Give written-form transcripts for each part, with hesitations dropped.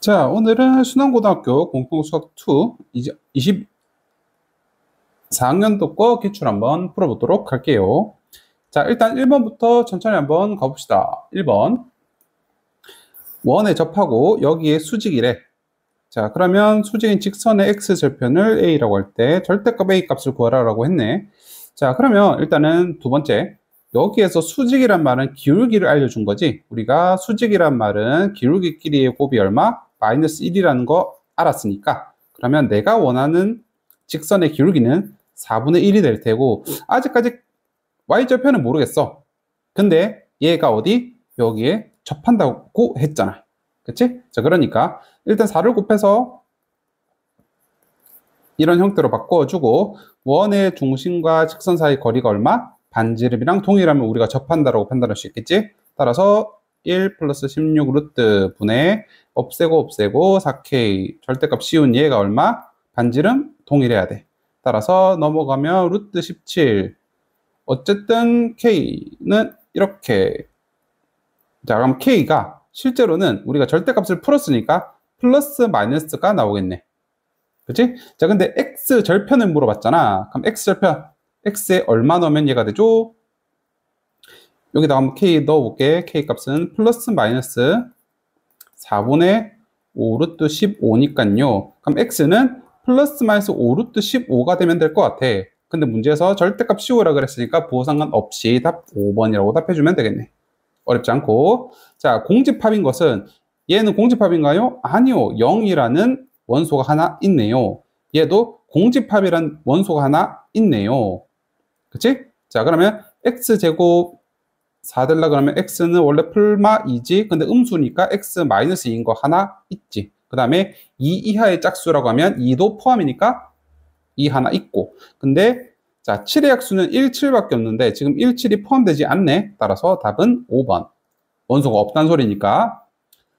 자, 오늘은 순환고등학교 공통수학 2 24학년도 거 기출 한번 풀어보도록 할게요. 자, 일단 1번부터 천천히 한번 가봅시다. 1번. 원에 접하고 여기에 수직이래. 자, 그러면 수직인 직선의 x절편을 a라고 할 때 절대값 a 값을 구하라고 했네. 자, 그러면 일단은 두 번째. 여기에서 수직이란 말은 기울기를 알려준 거지. 우리가 수직이란 말은 기울기 길이의 곱이 얼마? 마이너스 1이라는 거 알았으니까. 그러면 내가 원하는 직선의 기울기는 4분의 1이 될 테고, 아직까지 y절편은 모르겠어. 근데 얘가 어디? 여기에 접한다고 했잖아. 그치? 자, 그러니까 일단 4를 곱해서 이런 형태로 바꿔주고, 원의 중심과 직선 사이 거리가 얼마? 반지름이랑 동일하면 우리가 접한다라고 판단할 수 있겠지? 따라서 1 플러스 16 루트 분의 없애고 4K 절대값 씌운 얘가 얼마? 반지름 동일해야 돼. 따라서 넘어가면 루트 17. 어쨌든 K는 이렇게. 자, 그럼 K가 실제로는 우리가 절대값을 풀었으니까 플러스 마이너스가 나오겠네. 그치? 자, 근데 x 절편을 물어봤잖아. 그럼 x 절편, x에 얼마 넣으면 얘가 되죠? 여기다 한번 k 넣어볼게. k 값은 플러스 마이너스 4분의 5 루트 15니까요. 그럼 x는 플러스 마이너스 5 루트 15가 되면 될 것 같아. 근데 문제에서 절대값 씌우라 그랬으니까 부호 상관없이 답 5번이라고 답해주면 되겠네. 어렵지 않고. 자, 공집합인 것은 얘는 공집합인가요? 아니요. 0이라는 원소가 하나 있네요. 얘도 공집합이란 원소가 하나 있네요. 그치? 자, 그러면 x제곱 4 될라 그러면 x는 원래 풀마 2지. 근데 음수니까 x 마이너스 2인 거 하나 있지. 그 다음에 2 이하의 짝수라고 하면 2도 포함이니까 2 하나 있고. 근데 자, 7의 약수는 1, 7밖에 없는데 지금 1, 7이 포함되지 않네. 따라서 답은 5번. 원소가 없다는 소리니까.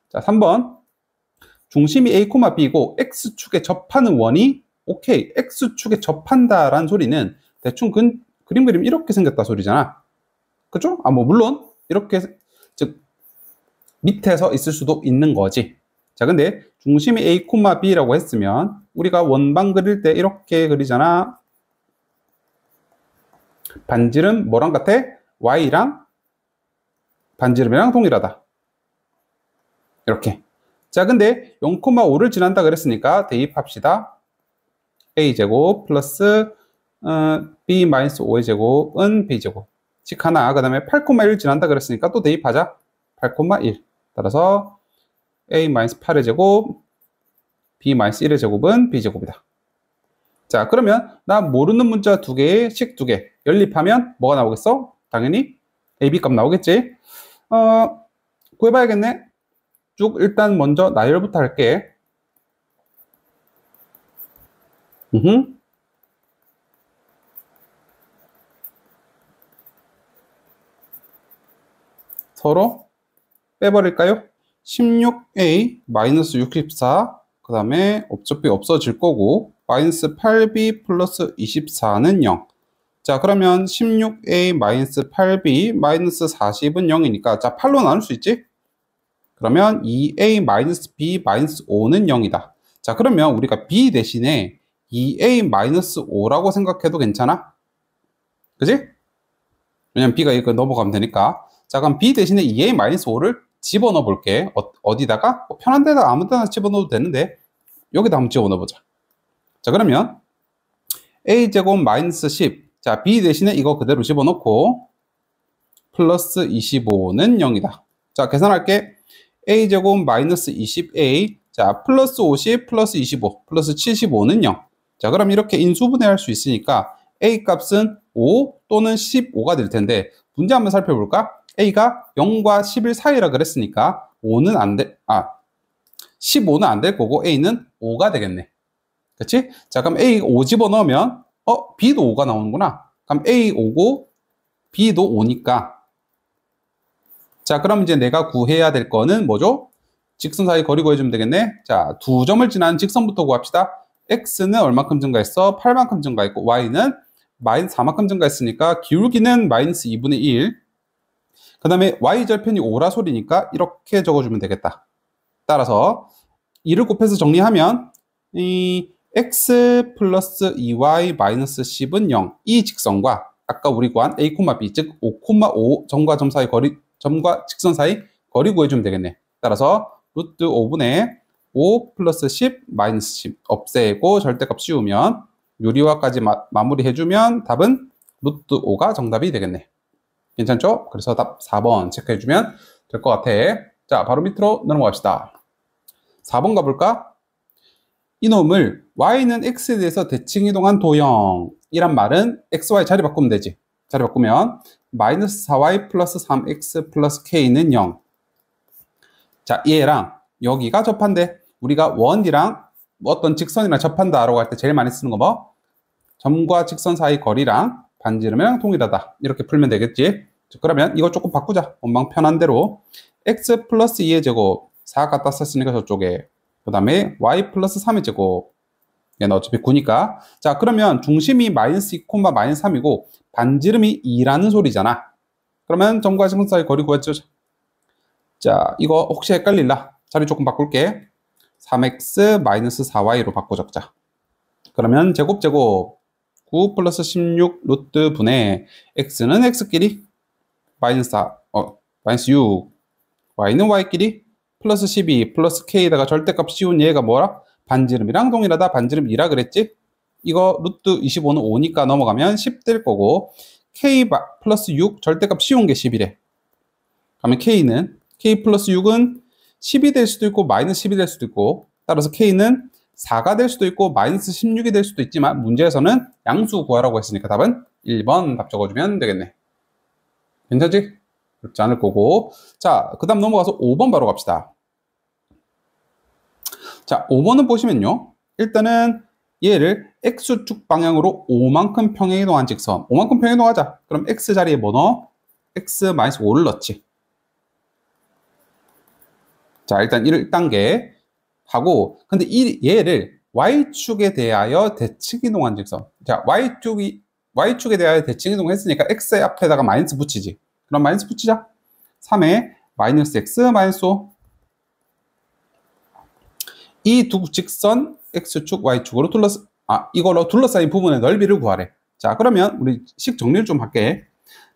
자, 3번. 중심이 A, B고 X축에 접하는 원이 오케이. X축에 접한다라는 소리는 대충 그림 이렇게 생겼다 소리잖아. 그죠? 아, 뭐 물론 이렇게 즉 밑에서 있을 수도 있는 거지. 자, 근데 중심이 A, B라고 했으면 우리가 원방 그릴 때 이렇게 그리잖아. 반지름 뭐랑 같아? Y랑 반지름이랑 동일하다. 이렇게. 자, 근데 0,5를 지난다 그랬으니까 대입합시다. a제곱 플러스 b 마이너스 5의 제곱은 b제곱. 식 하나. 그 다음에 8,1 지난다 그랬으니까 또 대입하자. 8,1. 따라서 a 마이너스 8의 제곱, b 마이너스 1의 제곱은 b제곱이다. 자, 그러면 나 모르는 문자 두 개에 식 두 개. 연립하면 뭐가 나오겠어? 당연히 ab 값 나오겠지? 구해봐야겠네. 쭉 일단 먼저 나열부터 할게. 서로 빼버릴까요? 16a 마이너스 64, 그 다음에 어차피 없어질 거고 마이너스 8b 플러스 24는 0. 자, 그러면 16a 마이너스 8b 마이너스 40은 0이니까 자, 8로 나눌 수 있지? 그러면 2a 마이너스 b 마이너스 5는 0이다. 자, 그러면 우리가 b 대신에 2a 마이너스 5라고 생각해도 괜찮아? 그지? 왜냐면 b가 이거 넘어가면 되니까. 자, 그럼 b 대신에 2a 마이너스 5를 집어넣어 볼게. 어디다가? 편한 데다 아무 데나 집어넣어도 되는데 여기다 한번 집어넣어 보자. 자, 그러면 a제곱 마이너스 10. 자, b 대신에 이거 그대로 집어넣고 플러스 25는 0이다. 자, 계산할게. a제곱 마이너스 20a. 자, 플러스 50 플러스 25 플러스 75는 0. 자, 그럼 이렇게 인수분해할 수 있으니까 a 값은 5 또는 15가 될 텐데 문제 한번 살펴볼까? a가 0과 11 사이라 그랬으니까 5는 안 돼, 15는 안 될 거고 a는 5가 되겠네. 그치? 자, 그럼 a 5 집어넣으면 b도 5가 나오는구나. 그럼 a 5고 b도 5니까 자, 그럼 이제 내가 구해야 될 거는 뭐죠? 직선 사이 거리 구해주면 되겠네. 자, 두 점을 지난 직선부터 구합시다. x는 얼마큼 증가했어? 8만큼 증가했고 y는 마이너스 4만큼 증가했으니까 기울기는 마이너스 2분의 1. 그 다음에 y절편이 5라 소리니까 이렇게 적어주면 되겠다. 따라서 2를 곱해서 정리하면 이 x 플러스 2y 마이너스 10은 0. 이 직선과 아까 우리 구한 a, b, 즉 5,5 점과 점 사이 거리, 점과 직선 사이 거리 구해주면 되겠네. 따라서 루트 5분의 5 플러스 10 마이너스 10 없애고 절대값 씌우면 유리화까지 마무리해주면 답은 루트 5가 정답이 되겠네. 괜찮죠? 그래서 답 4번 체크해주면 될 것 같아. 자, 바로 밑으로 넘어갑시다. 4번 가볼까? 이놈을 y는 x에 대해서 대칭 이동한 도형이란 말은 xy 자리 바꾸면 되지. 자리 바꾸면 마이너스 4y 플러스 3x 플러스 k는 0. 자, 얘랑 여기가 접한대. 우리가 원이랑 어떤 직선이랑 접한다라고 할 때 제일 많이 쓰는 거 뭐? 점과 직선 사이 거리랑 반지름이랑 동일하다. 이렇게 풀면 되겠지. 그러면 이거 조금 바꾸자. 원방 편한 대로 x 플러스 2의 제곱 4 갖다 썼으니까 저쪽에 그 다음에 y 플러스 3의 제곱 얘는 어차피 9니까 자 그러면 중심이 마이너스 2, 마이너스 3이고 반지름이 2라는 소리잖아. 그러면 점과 직선 사이 거리 구했죠. 자 이거 혹시 헷갈릴라 자리 조금 바꿀게. 3x 마이너스 4y로 바꿔 적자. 그러면 제곱 9 플러스 16 루트 분의 x는 x끼리 마이너스 6 y는 y끼리 플러스 12 플러스 k에다가 절대값 씌운 얘가 뭐라? 반지름이랑 동일하다. 반지름 2라 그랬지? 이거 루트 25는 5니까 넘어가면 10 될 거고 k 플러스 6 절대값 씌운 게 10이래. 그러면 k 플러스 6은 10이 될 수도 있고 마이너스 10이 될 수도 있고 따라서 k는 4가 될 수도 있고 마이너스 16이 될 수도 있지만 문제에서는 양수 구하라고 했으니까 답은 1번 답 적어주면 되겠네. 괜찮지? 그렇지 않을 거고. 자, 그 다음 넘어가서 5번 바로 갑시다. 자, 5번은 보시면요. 일단은 얘를 x축 방향으로 5만큼 평행이동한 직선. 5만큼 평행이동하자. 그럼 x 자리에 뭐 넣어? x-5를 넣지. 자, 일단 1단계 하고 근데 얘를 y축에 대하여 대칭이동한 직선. 자, y축에 대하여 대칭이동을 했으니까 x의 앞에다가 마이너스 붙이지. 그럼 마이너스 붙이자. 3에 마이너스 x 마이너스 5. 이 두 직선 x축 y축으로 이걸로 둘러싸인 부분의 넓이를 구하래. 자, 그러면 우리 식 정리를 좀 할게.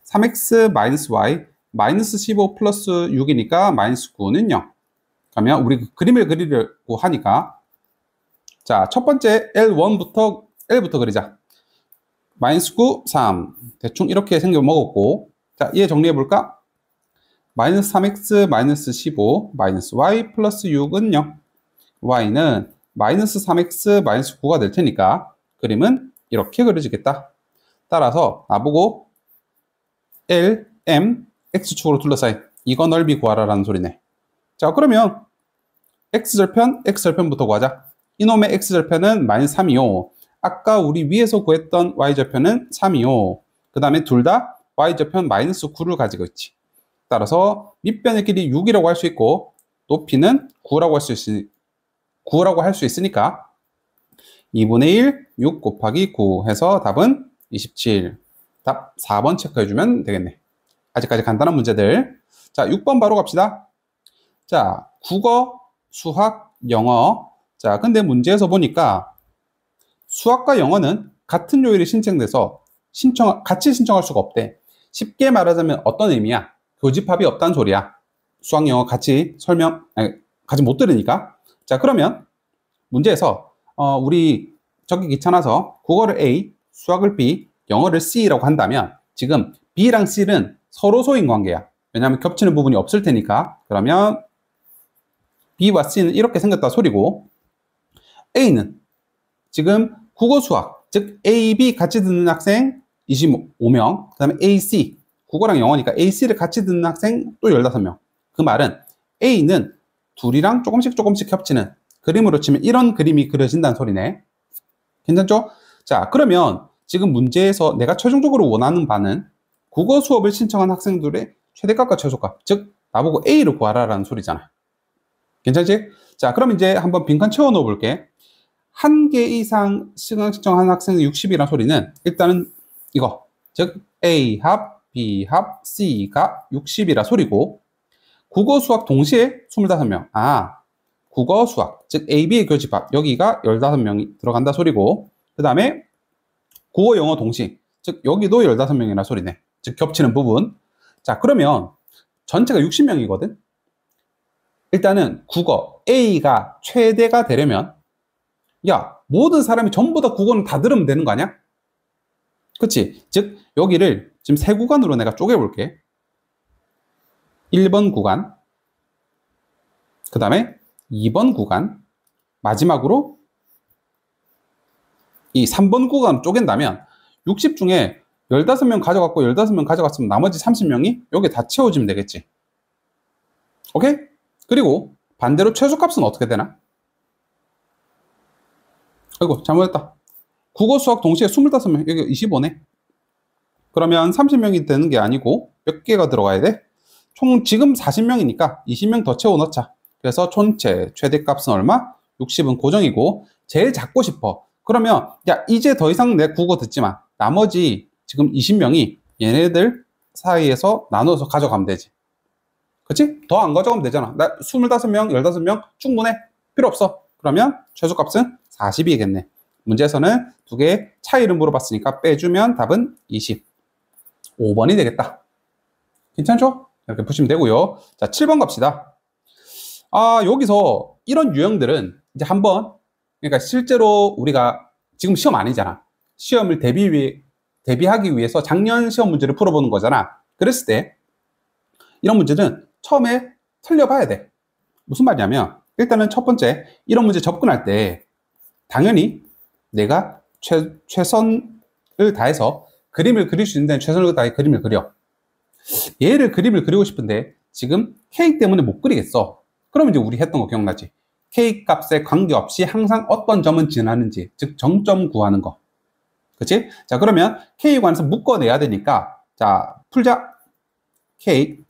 3x 마이너스 y 마이너스 15 플러스 6이니까 마이너스 9는 0. 그러면 우리 그림을 그리려고 하니까 자, 첫 번째 L부터 그리자. 마이너스 9, 3 대충 이렇게 생겨 먹었고 자, 얘 정리해 볼까? 마이너스 3x 마이너스 15 마이너스 y 플러스 6은 0. y는 마이너스 3x 마이너스 9가 될 테니까 그림은 이렇게 그려지겠다. 따라서 나보고 L, M, x축으로 둘러싸인 이거 넓이 구하라라는 소리네. 자, 그러면 x절편부터 구하자. 이놈의 x절편은 마이너스 3이요. 아까 우리 위에서 구했던 y절편은 3이요. 그 다음에 둘 다 y절편 마이너스 9를 가지고 있지. 따라서 밑변의 길이 6이라고 할 수 있고 높이는 9라고 할 수 있으니까 2분의 1, 6 곱하기 9 해서 답은 27. 답 4번 체크해주면 되겠네. 아직까지 간단한 문제들. 자, 6번 바로 갑시다. 자, 국어, 수학, 영어. 자, 근데 문제에서 보니까 수학과 영어는 같은 요일에 신청돼서 같이 신청할 수가 없대. 쉽게 말하자면 어떤 의미야? 교집합이 없다는 소리야. 수학, 영어 같이 같이 못 들으니까. 자, 그러면 문제에서 우리 적기 귀찮아서 국어를 A, 수학을 B, 영어를 C라고 한다면 지금 B랑 C는 서로 소인 관계야. 왜냐하면 겹치는 부분이 없을 테니까. 그러면 B와 C는 이렇게 생겼다 소리고 A는 지금 국어, 수학, 즉 A, B 같이 듣는 학생 25명, 그 다음에 A, C, 국어랑 영어니까 A, C를 같이 듣는 학생 또 15명. 그 말은 A는 둘이랑 조금씩 겹치는 그림으로 치면 이런 그림이 그려진다는 소리네. 괜찮죠? 자, 그러면 지금 문제에서 내가 최종적으로 원하는 바는 국어 수업을 신청한 학생들의 최대값과 최소값, 즉 나보고 A를 구하라라는 소리잖아. 괜찮지? 자, 그럼 이제 한번 빈칸 채워 넣어 볼게. 한 개 이상 시간 신청한 학생 60이라는 소리는 일단은 이거, 즉 A 합, B 합, C가 60이라 소리고 국어 수학 동시에 25명. 국어, 수학, 즉 A, B의 교집합, 여기가 15명이 들어간다 소리고, 그 다음에 국어, 영어 동시, 즉 여기도 15명이나 소리네. 즉 겹치는 부분. 자, 그러면 전체가 60명이거든. 일단은 국어 A가 최대가 되려면, 야, 모든 사람이 전부 다 국어는 다 들으면 되는 거 아니야? 그치? 즉 여기를 지금 세 구간으로 내가 쪼개볼게. 1번 구간, 그 다음에 2번 구간, 마지막으로 이 3번 구간 쪼갠다면 60 중에 15명 가져갔고 15명 가져갔으면 나머지 30명이 여기 다 채워지면 되겠지. 오케이? 그리고 반대로 최소값은 어떻게 되나? 아이고 잘못했다. 국어 수학 동시에 25명, 여기 25네. 그러면 30명이 되는 게 아니고 몇 개가 들어가야 돼? 총 지금 40명이니까 20명 더 채워 넣자. 그래서 촌체 최대값은 얼마? 60은 고정이고 제일 작고 싶어. 그러면 야 이제 더 이상 내 국어 듣지 마. 나머지 지금 20명이 얘네들 사이에서 나눠서 가져가면 되지. 그치? 더 안 가져가면 되잖아. 나 25명, 15명 충분해. 필요 없어. 그러면 최소값은 40이겠네. 문제에서는 두 개의 차이를 물어봤으니까 빼주면 답은 20. 5번이 되겠다. 괜찮죠? 이렇게 보시면 되고요. 자, 7번 갑시다. 아, 여기서 이런 유형들은 이제 한번, 그러니까 실제로 우리가 지금 시험 아니잖아. 시험을 대비하기 위해서 작년 시험 문제를 풀어보는 거잖아. 그랬을 때 이런 문제는 처음에 틀려봐야 돼. 무슨 말이냐면 일단은 첫 번째 이런 문제 접근할 때 당연히 내가 최선을 다해서 그림을 그릴 수 있는 데는 최선을 다해 그림을 그려. 얘를 그림을 그리고 싶은데 지금 K 때문에 못 그리겠어. 그러면 이제 우리 했던 거 기억나지? K 값에 관계없이 항상 어떤 점은 지나는지, 즉 정점 구하는 거. 그치? 자, 그러면 K에 관해서 묶어내야 되니까 자, 풀자. K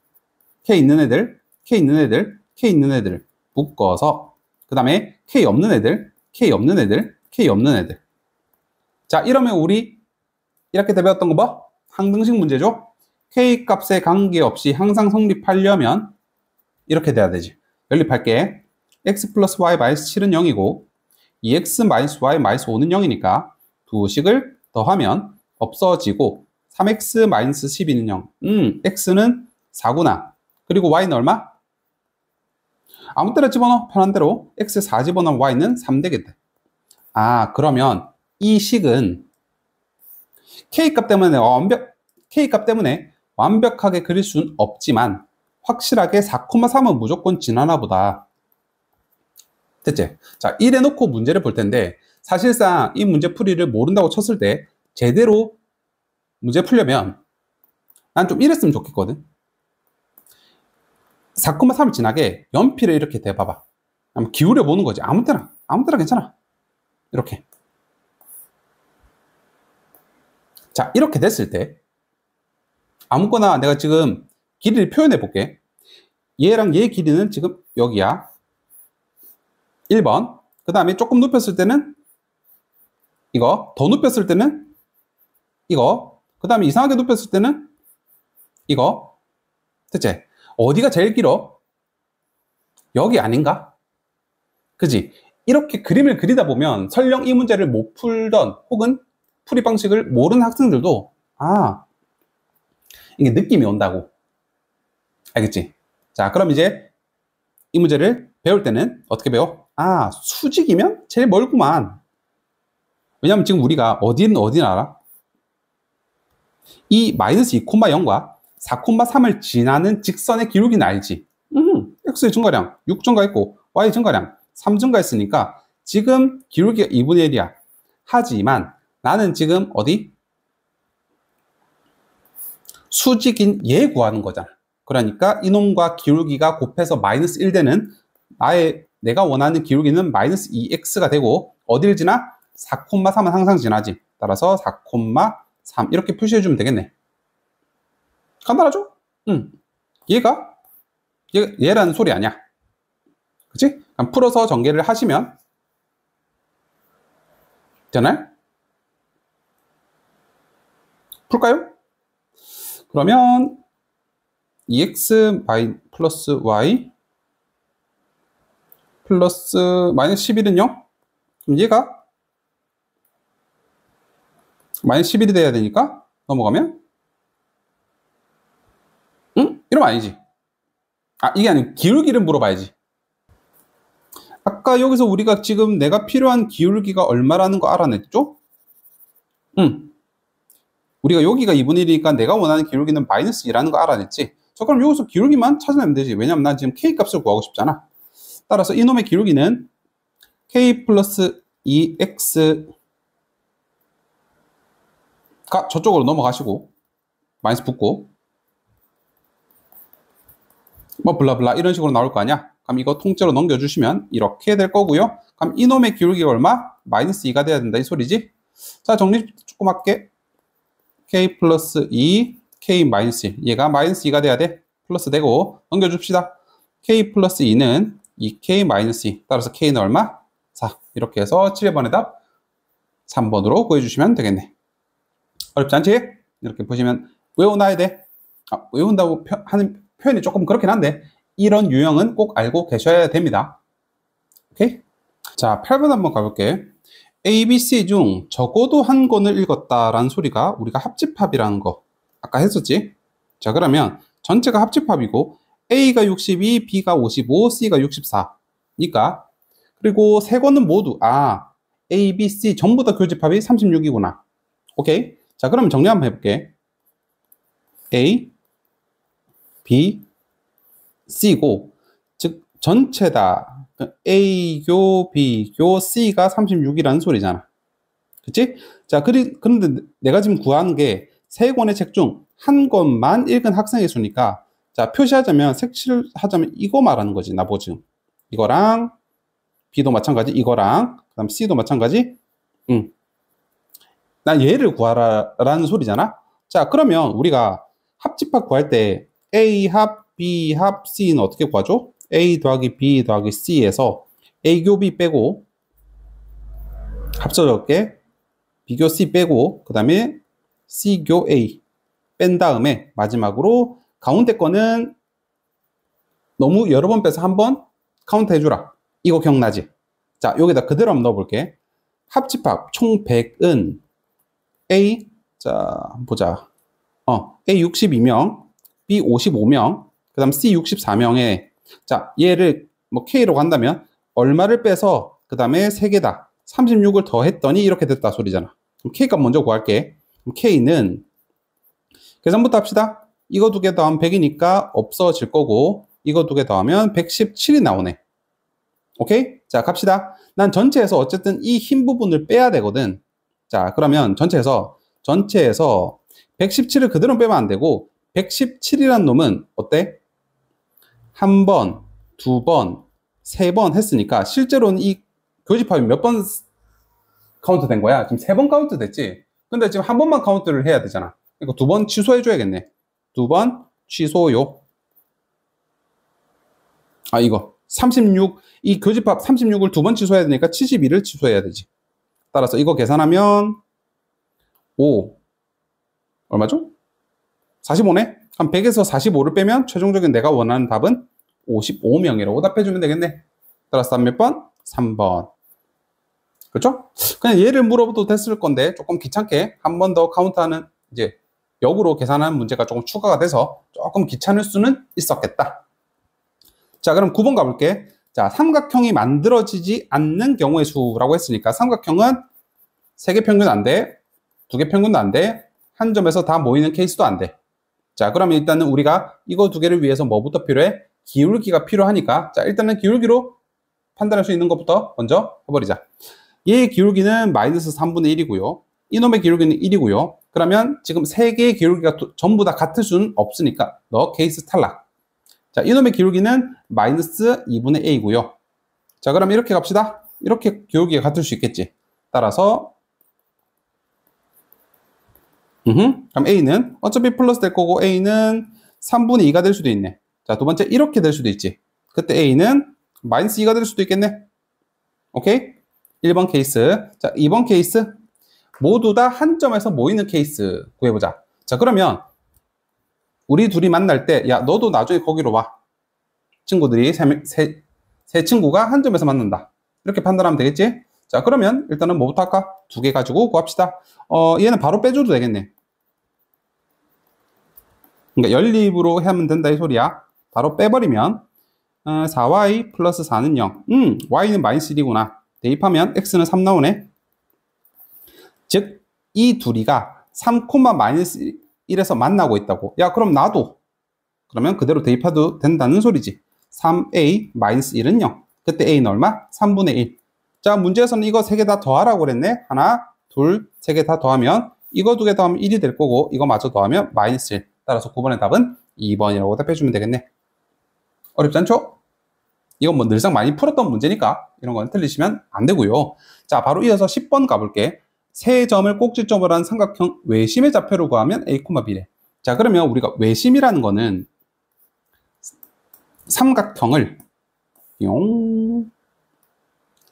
있는 애들, K 있는 애들, K 있는 애들 묶어서 그 다음에 K 없는 애들, K 없는 애들, K 없는 애들. 자, 이러면 우리 이렇게 배웠던 거 뭐? 항등식 문제죠? K 값에 관계없이 항상 성립하려면 이렇게 돼야 되지. 연립할게. x 플러스 y 마이너스 7은 0이고 2x 마이너스 y 마이너스 5는 0이니까 두 식을 더하면 없어지고 3x 마이너스 12는 0. x는 4구나. 그리고 y는 얼마? 아무 때나 집어넣어. 편한 대로. x 4 집어넣으면 y는 3 되겠다. 아, 그러면 이 식은 K값 때문에 완벽하게 그릴 수는 없지만 확실하게 4,3은 무조건 지나나 보다. 됐지? 자, 이래놓고 문제를 볼 텐데 사실상 이 문제 풀이를 모른다고 쳤을 때 제대로 문제 풀려면 난 좀 이랬으면 좋겠거든. 4,3을 지나게 연필을 이렇게 대봐봐. 한번 기울여 보는 거지. 아무 때나 괜찮아. 이렇게. 자, 이렇게 됐을 때 아무거나 내가 지금 길이를 표현해 볼게. 얘랑 얘 길이는 지금 여기야. 1번. 그 다음에 조금 눕혔을 때는 이거. 더 눕혔을 때는 이거. 그 다음에 이상하게 눕혔을 때는 이거. 됐지? 어디가 제일 길어? 여기 아닌가? 그지? 이렇게 그림을 그리다 보면 설령 이 문제를 못 풀던 혹은 풀이 방식을 모르는 학생들도 아, 이게 느낌이 온다고. 알겠지? 자, 그럼 이제 이 문제를 배울 때는 어떻게 배워? 아, 수직이면 제일 멀구만. 왜냐면 지금 우리가 어디는 알아? 이 마이너스 2,0과 4,3을 지나는 직선의 기울기는 알지? x의 증가량 6 증가했고 y 증가량 3 증가했으니까 지금 기울기가 2분의 1이야. 하지만 나는 지금 어디? 수직인 얘 구하는 거잖아. 그러니까 이놈과 기울기가 곱해서 마이너스 1 되는 내가 원하는 기울기는 마이너스 2x가 되고 어딜 지나? 4,3은 항상 지나지. 따라서 4,3 이렇게 표시해주면 되겠네. 간단하죠? 얘라는 소리 아니야. 그치? 그럼 풀어서 전개를 하시면 되나요? 풀까요? 그러면 2x 플러스 y 플러스 마이너스 11은 0? 그럼 얘가 마이너스 11이 돼야 되니까 넘어가면 응? 이러면 아니지. 아, 이게 아니고 기울기를 물어봐야지. 아까 여기서 우리가 지금 내가 필요한 기울기가 얼마라는 거 알아냈죠? 응. 우리가 여기가 2분의 1이니까 내가 원하는 기울기는 마이너스 2라는 거 알아냈지. 자, 그럼 여기서 기울기만 찾아내면 되지. 왜냐면 난 지금 k 값을 구하고 싶잖아. 따라서 이놈의 기울기는 k 플러스 2x가 저쪽으로 넘어가시고 마이너스 붙고 뭐 블라블라 이런 식으로 나올 거 아니야. 그럼 이거 통째로 넘겨주시면 이렇게 될 거고요. 그럼 이놈의 기울기가 얼마? 마이너스 2가 돼야 된다 이 소리지. 자, 정리 조금 할게. k 플러스 2, k 마이너스 1. 얘가 마이너스 2가 돼야 돼. 플러스 되고 넘겨줍시다. k 플러스 2는 2k 마이너스 2. 따라서 k는 얼마? 4. 이렇게 해서 7번의 답 3번으로 구해주시면 되겠네. 어렵지 않지? 이렇게 보시면 외워놔야 돼. 아, 외운다고 하는 표현이 조금 그렇긴 한데 이런 유형은 꼭 알고 계셔야 됩니다. 오케이? 자, 8번 한번 가볼게. A, B, C 중 적어도 한 권을 읽었다라는 소리가 우리가 합집합이라는 거 아까 했었지? 자, 그러면 전체가 합집합이고 A가 62, B가 55, C가 64니까 그리고 세 권은 모두 A, B, C 전부 다 교집합이 36이구나. 오케이? 자, 그럼 정리 한번 해볼게. A, B, C고 즉 전체다. A교, B교, C가 36이라는 소리잖아. 그치? 자, 그런데 내가 지금 구하는 게 세 권의 책 중 한 권만 읽은 학생의 수니까 자, 표시하자면 색칠하자면 이거 말하는 거지. 나보 지금 이거랑 B도 마찬가지, 이거랑 그 다음 C도 마찬가지. 난 얘를 구하라라는 소리잖아. 자, 그러면 우리가 합집합 구할 때 A 합, B 합, C는 어떻게 구하죠? A 더하기 B 더하기 C에서 A교 B 빼고 합쳐 적게 B교 C 빼고 그 다음에 C교 A 뺀 다음에 마지막으로 가운데 거는 너무 여러 번 빼서 한 번 카운트 해주라. 이거 기억나지? 자, 여기다 그대로 한번 넣어볼게. 합집합 총 100은 A, 자, 보자. A 62명, B 55명, 그 다음 C 64명에 자, 얘를 뭐 K로 간다면 얼마를 빼서 그 다음에 3개다. 36을 더했더니 이렇게 됐다 소리잖아. 그럼 K값 먼저 구할게. 그럼 K는 계산부터 합시다. 이거 2개 더하면 100이니까 없어질 거고 이거 2개 더하면 117이 나오네. 오케이? 자, 갑시다. 난 전체에서 어쨌든 이 흰 부분을 빼야 되거든. 자, 그러면 전체에서 117을 그대로 빼면 안 되고 117이라는 놈은 어때? 한 번, 두 번, 세 번 했으니까 실제로는 이 교집합이 몇 번 카운트 된 거야? 지금 3번 카운트 됐지? 근데 지금 한 번만 카운트를 해야 되잖아. 그러니까 2번 취소해줘야겠네. 2번 취소요. 이거 36, 이 교집합 36을 2번 취소해야 되니까 72를 취소해야 되지. 따라서 이거 계산하면 5 얼마죠? 45네? 한 100에서 45를 빼면 최종적인 내가 원하는 답은 55명이라고 답해주면 되겠네. 따라서 몇 번? 3번. 그렇죠? 그냥 얘를 물어봐도 됐을 건데 조금 귀찮게 한 번 더 카운트하는 이제 역으로 계산하는 문제가 조금 추가가 돼서 조금 귀찮을 수는 있었겠다. 자, 그럼 9번 가볼게. 자, 삼각형이 만들어지지 않는 경우의 수라고 했으니까 삼각형은 3개 평균 안 돼. 2개 평균도 안 돼. 한 점에서 다 모이는 케이스도 안 돼. 자, 그러면 일단은 우리가 이거 2개를 위해서 뭐부터 필요해? 기울기가 필요하니까 자, 일단은 기울기로 판단할 수 있는 것부터 먼저 해버리자. 얘의 기울기는 마이너스 3분의 1이고요. 이놈의 기울기는 1이고요. 그러면 지금 3개의 기울기가 전부 다 같을 수는 없으니까 너 케이스 탈락. 자, 이놈의 기울기는 마이너스 2분의 a고요. 자, 그럼 이렇게 갑시다. 이렇게 기울기가 같을 수 있겠지. 따라서 그럼 a는 어차피 플러스 될 거고 a는 3분의 2가 될 수도 있네. 자, 두 번째 이렇게 될 수도 있지. 그때 a는 마이너스 2가 될 수도 있겠네. 오케이? 1번 케이스. 자, 2번 케이스. 모두 다 한 점에서 모이는 케이스 구해보자. 자, 그러면 우리 둘이 만날 때 야, 너도 나중에 거기로 와. 친구들이 세 세 친구가 한 점에서 만난다. 이렇게 판단하면 되겠지? 자, 그러면 일단은 뭐부터 할까? 두 개 가지고 구합시다. 얘는 바로 빼줘도 되겠네. 그러니까 연립으로 하면 된다 이 소리야. 바로 빼버리면 4y 플러스 4는 0. y는 마이너스 1이구나. 대입하면 x는 3 나오네. 즉, 이 둘이가 3, 마이너스 1에서 만나고 있다고. 야, 그럼 나도. 그러면 그대로 대입해도 된다는 소리지. 3a 마이너스 1은 0. 그때 a는 얼마? 3분의 1. 자, 문제에서는 이거 세 개 다 더하라고 그랬네. 하나, 둘, 세 개 다 더하면 이거 두 개 더하면 1이 될 거고 이거 마저 더하면 마이너스 1. 따라서 9번의 답은 2번이라고 답해주면 되겠네. 어렵지 않죠? 이건 뭐 늘상 많이 풀었던 문제니까 이런 건 틀리시면 안 되고요. 자, 바로 이어서 10번 가볼게. 세 점을 꼭지점으로 한 삼각형 외심의 좌표를 구하면 a, b래. 자, 그러면 우리가 외심이라는 거는 삼각형을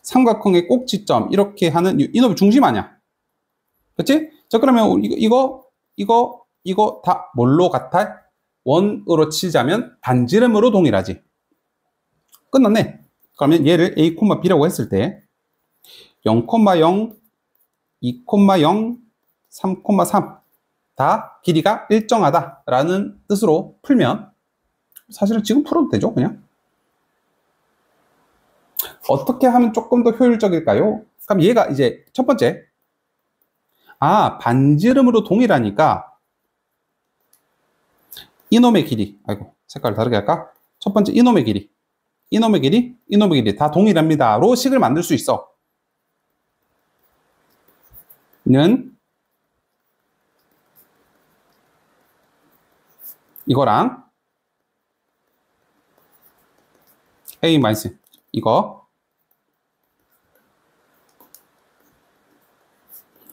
삼각형의 꼭지점 이렇게 하는 이놈의 중심 아니야. 그치? 자, 그러면 이거 다 뭘로 같아? 원으로 치자면 반지름으로 동일하지. 끝났네. 그러면 얘를 a, b라고 했을 때 0, 0, 2, 0, 3, 3 다 길이가 일정하다라는 뜻으로 풀면 사실은 지금 풀어도 되죠, 그냥. 어떻게 하면 조금 더 효율적일까요? 그럼 얘가 이제 첫 번째, 반지름으로 동일하니까 이놈의 길이, 아이고 색깔을 다르게 할까? 첫 번째 이놈의 길이 다 동일합니다로 식을 만들 수 있어. 는 이거랑 a 마이너스 이거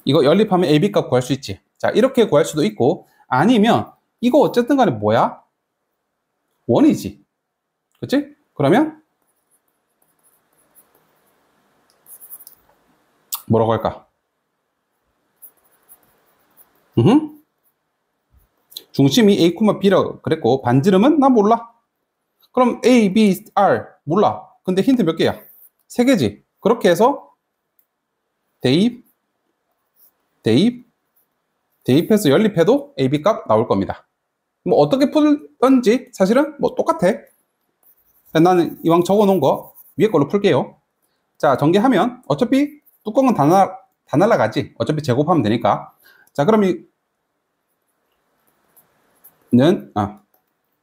연립하면 ab 값 구할 수 있지. 자, 이렇게 구할 수도 있고 아니면 이거 어쨌든 간에 뭐야? 원이지. 그치? 그러면 뭐라고 할까? 중심이 a, b라고 그랬고 반지름은 나 몰라. 그럼 a, b, r 몰라. 근데 힌트 몇 개야? 3개지. 그렇게 해서 대입해서 연립해도 ab 값 나올 겁니다. 뭐 어떻게 풀던지 사실은 뭐 똑같아. 나는 이왕 적어 놓은 거 위에 걸로 풀게요. 자, 전개하면 어차피 뚜껑은 다 날아가지. 어차피 제곱하면 되니까. 자, 그럼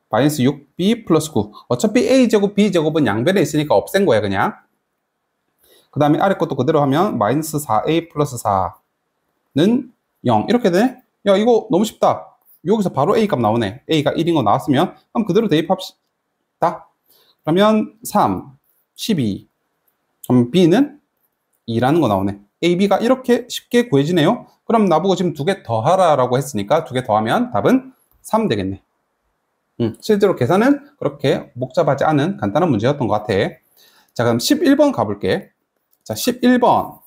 마이너스 6b 플러스 9. 어차피 a제곱 b제곱은 양변에 있으니까 없앤 거야 그냥. 그 다음에 아래 것도 그대로 하면 마이너스 4a 플러스 4는 0 이렇게 되네. 야, 이거 너무 쉽다. 여기서 바로 a 값 나오네. a가 1인 거 나왔으면 그럼 그대로 대입합시다. 그러면 3, 12 그럼 b는 2라는 거 나오네. a, b가 이렇게 쉽게 구해지네요. 그럼 나보고 지금 2개 더하라 라고 했으니까 2개 더하면 답은 3 되겠네. 실제로 계산은 그렇게 복잡하지 않은 간단한 문제였던 것 같아. 자, 그럼 11번 가볼게. 자, 11번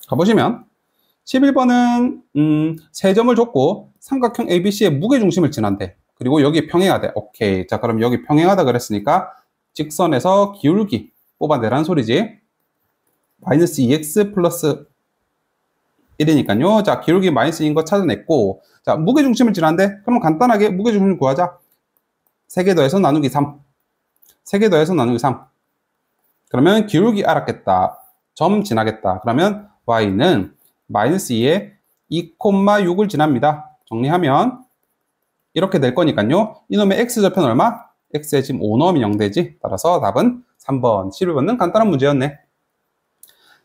가보시면 11번은 세 점을 줬고 삼각형 ABC의 무게중심을 지난대. 그리고 여기 평행하대. 오케이. 자, 그럼 여기 평행하다 그랬으니까 직선에서 기울기 뽑아내라는 소리지. 마이너스 2x 플러스 1이니까요. 자, 기울기 마이너스인 거 찾아냈고, 자, 무게중심을 지난대. 그럼 간단하게 무게중심을 구하자. 3개 더해서 나누기 3. 3개 더해서 나누기 3. 그러면 기울기 알았겠다. 점 지나겠다. 그러면 y는 마이너스 2에 2,6을 지납니다. 정리하면 이렇게 될 거니까요. 이놈의 x좌표는 얼마? x에 지금 5 넣으면 0 되지. 따라서 답은 3번. 11번은 간단한 문제였네.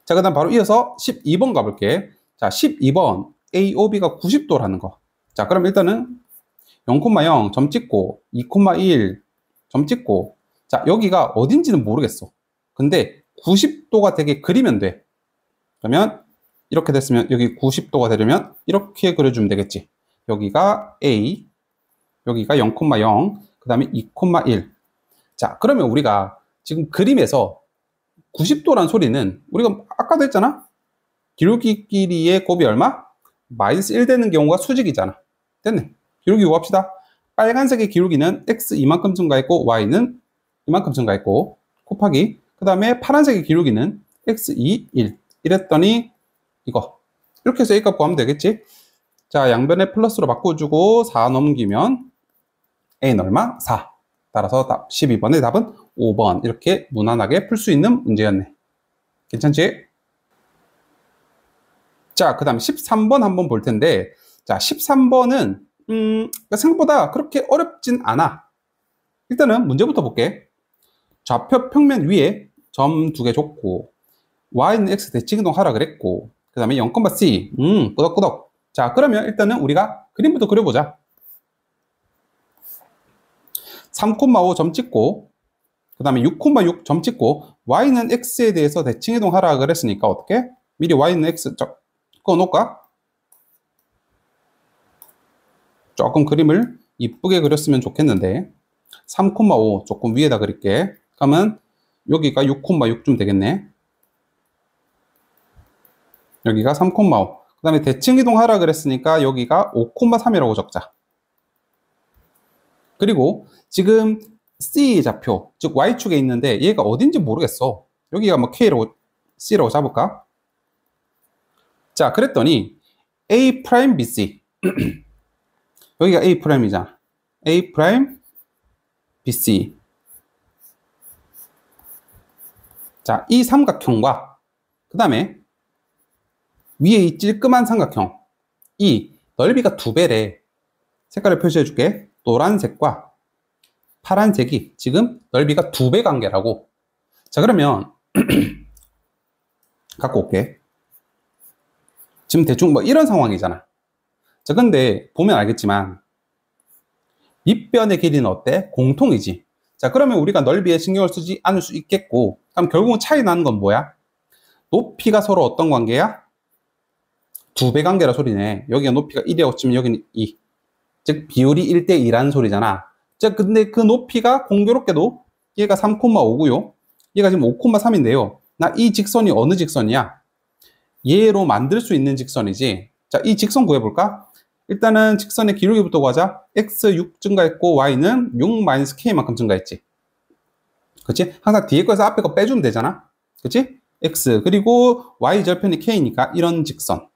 자, 그 다음 바로 이어서 12번 가볼게. 자, 12번 AOB가 90도라는 거. 자, 그럼 일단은 0,0 점 찍고 2,1 점 찍고, 자, 여기가 어딘지는 모르겠어. 근데 90도가 되게 그리면 돼. 그러면 이렇게 됐으면 여기 90도가 되려면 이렇게 그려주면 되겠지. 여기가 A, 여기가 0,0, 그 다음에 2,1. 자, 그러면 우리가 지금 그림에서 90도란 소리는 우리가 아까도 했잖아. 기울기 길이의 곱이 얼마? 마이너스 1 되는 경우가 수직이잖아. 됐네. 기울기 구합시다. 빨간색의 기울기는 x 이만큼 증가했고 y는 이만큼 증가했고, 곱하기 그 다음에 파란색의 기울기는 x2, 1 이랬더니 이거 이렇게 해서 A값 구하면 되겠지. 자, 양변에 플러스로 바꿔주고 4 넘기면 A는 얼마? 4. 따라서 답 12번의 답은 5번. 이렇게 무난하게 풀 수 있는 문제였네. 괜찮지? 자, 그 다음 13번 한번 볼 텐데, 자, 13번은 생각보다 그렇게 어렵진 않아. 일단은 문제부터 볼게. 좌표 평면 위에 점 2개 줬고 y는 x 대칭이동 하라 그랬고 그 다음에 0,c 끄덕끄덕. 자, 그러면 일단은 우리가 그림부터 그려보자. 3,5 점 찍고 그 다음에 6,6 점 찍고 y는 x에 대해서 대칭이동 하라 그랬으니까 어떻게? 미리 y는 x 꺼놓을까? 조금 그림을 이쁘게 그렸으면 좋겠는데 3,5 조금 위에다 그릴게. 그러면 여기가 6,6쯤 되겠네. 여기가 3,5. 그 다음에 대칭 이동하라 그랬으니까 여기가 5,3이라고 적자. 그리고 지금 C 좌표, 즉 Y축에 있는데 얘가 어딘지 모르겠어. 여기가 뭐 K라고, C라고 잡을까? 자, 그랬더니 A 프라임 BC. 여기가 A 프라임이잖아. A 프라임 BC. 자, 이 삼각형과 그 다음에 위에 이 찔끔한 삼각형, 이 넓이가 2배래. 색깔을 표시해 줄게. 노란색과 파란색이 지금 넓이가 2배 관계라고. 자, 그러면 갖고 올게. 지금 대충 뭐 이런 상황이잖아. 자, 근데 보면 알겠지만 밑변의 길이는 어때? 공통이지. 자, 그러면 우리가 넓이에 신경을 쓰지 않을 수 있겠고, 그럼 결국은 차이 나는 건 뭐야? 높이가 서로 어떤 관계야? 2배 관계라 소리네. 여기가 높이가 1이라고 치면 여기는 2. 즉 비율이 1대2라는 소리잖아. 자, 근데 그 높이가 공교롭게도 얘가 3,5고요. 얘가 지금 5,3인데요. 나 이 직선이 어느 직선이야? 얘로 만들 수 있는 직선이지. 자, 이 직선 구해볼까? 일단은 직선의 기울기부터 구하자. x 6 증가했고 y는 6-k만큼 증가했지. 그치? 항상 뒤에 거에서 앞에 거 빼주면 되잖아. 그치? x 그리고 y 절편이 k니까 이런 직선.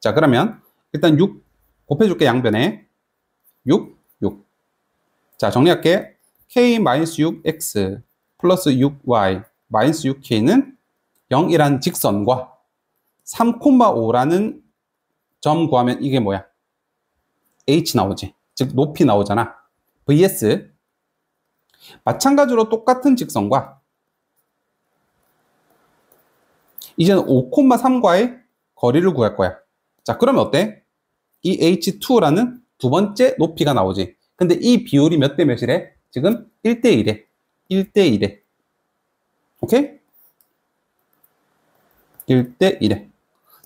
자, 그러면 일단 6 곱해줄게. 양변에 6, 6. 자, 정리할게. k-6x 플러스 6y 마이너스 6k는 0이라는 직선과 3,5라는 점 구하면 이게 뭐야? h 나오지. 즉 높이 나오잖아. vs 마찬가지로 똑같은 직선과 이제는 5,3과의 거리를 구할 거야. 자, 그러면 어때? 이 h2라는 두 번째 높이가 나오지. 근데 이 비율이 몇 대 몇이래? 지금 1대1에. 1대1에. 오케이? 1대1에.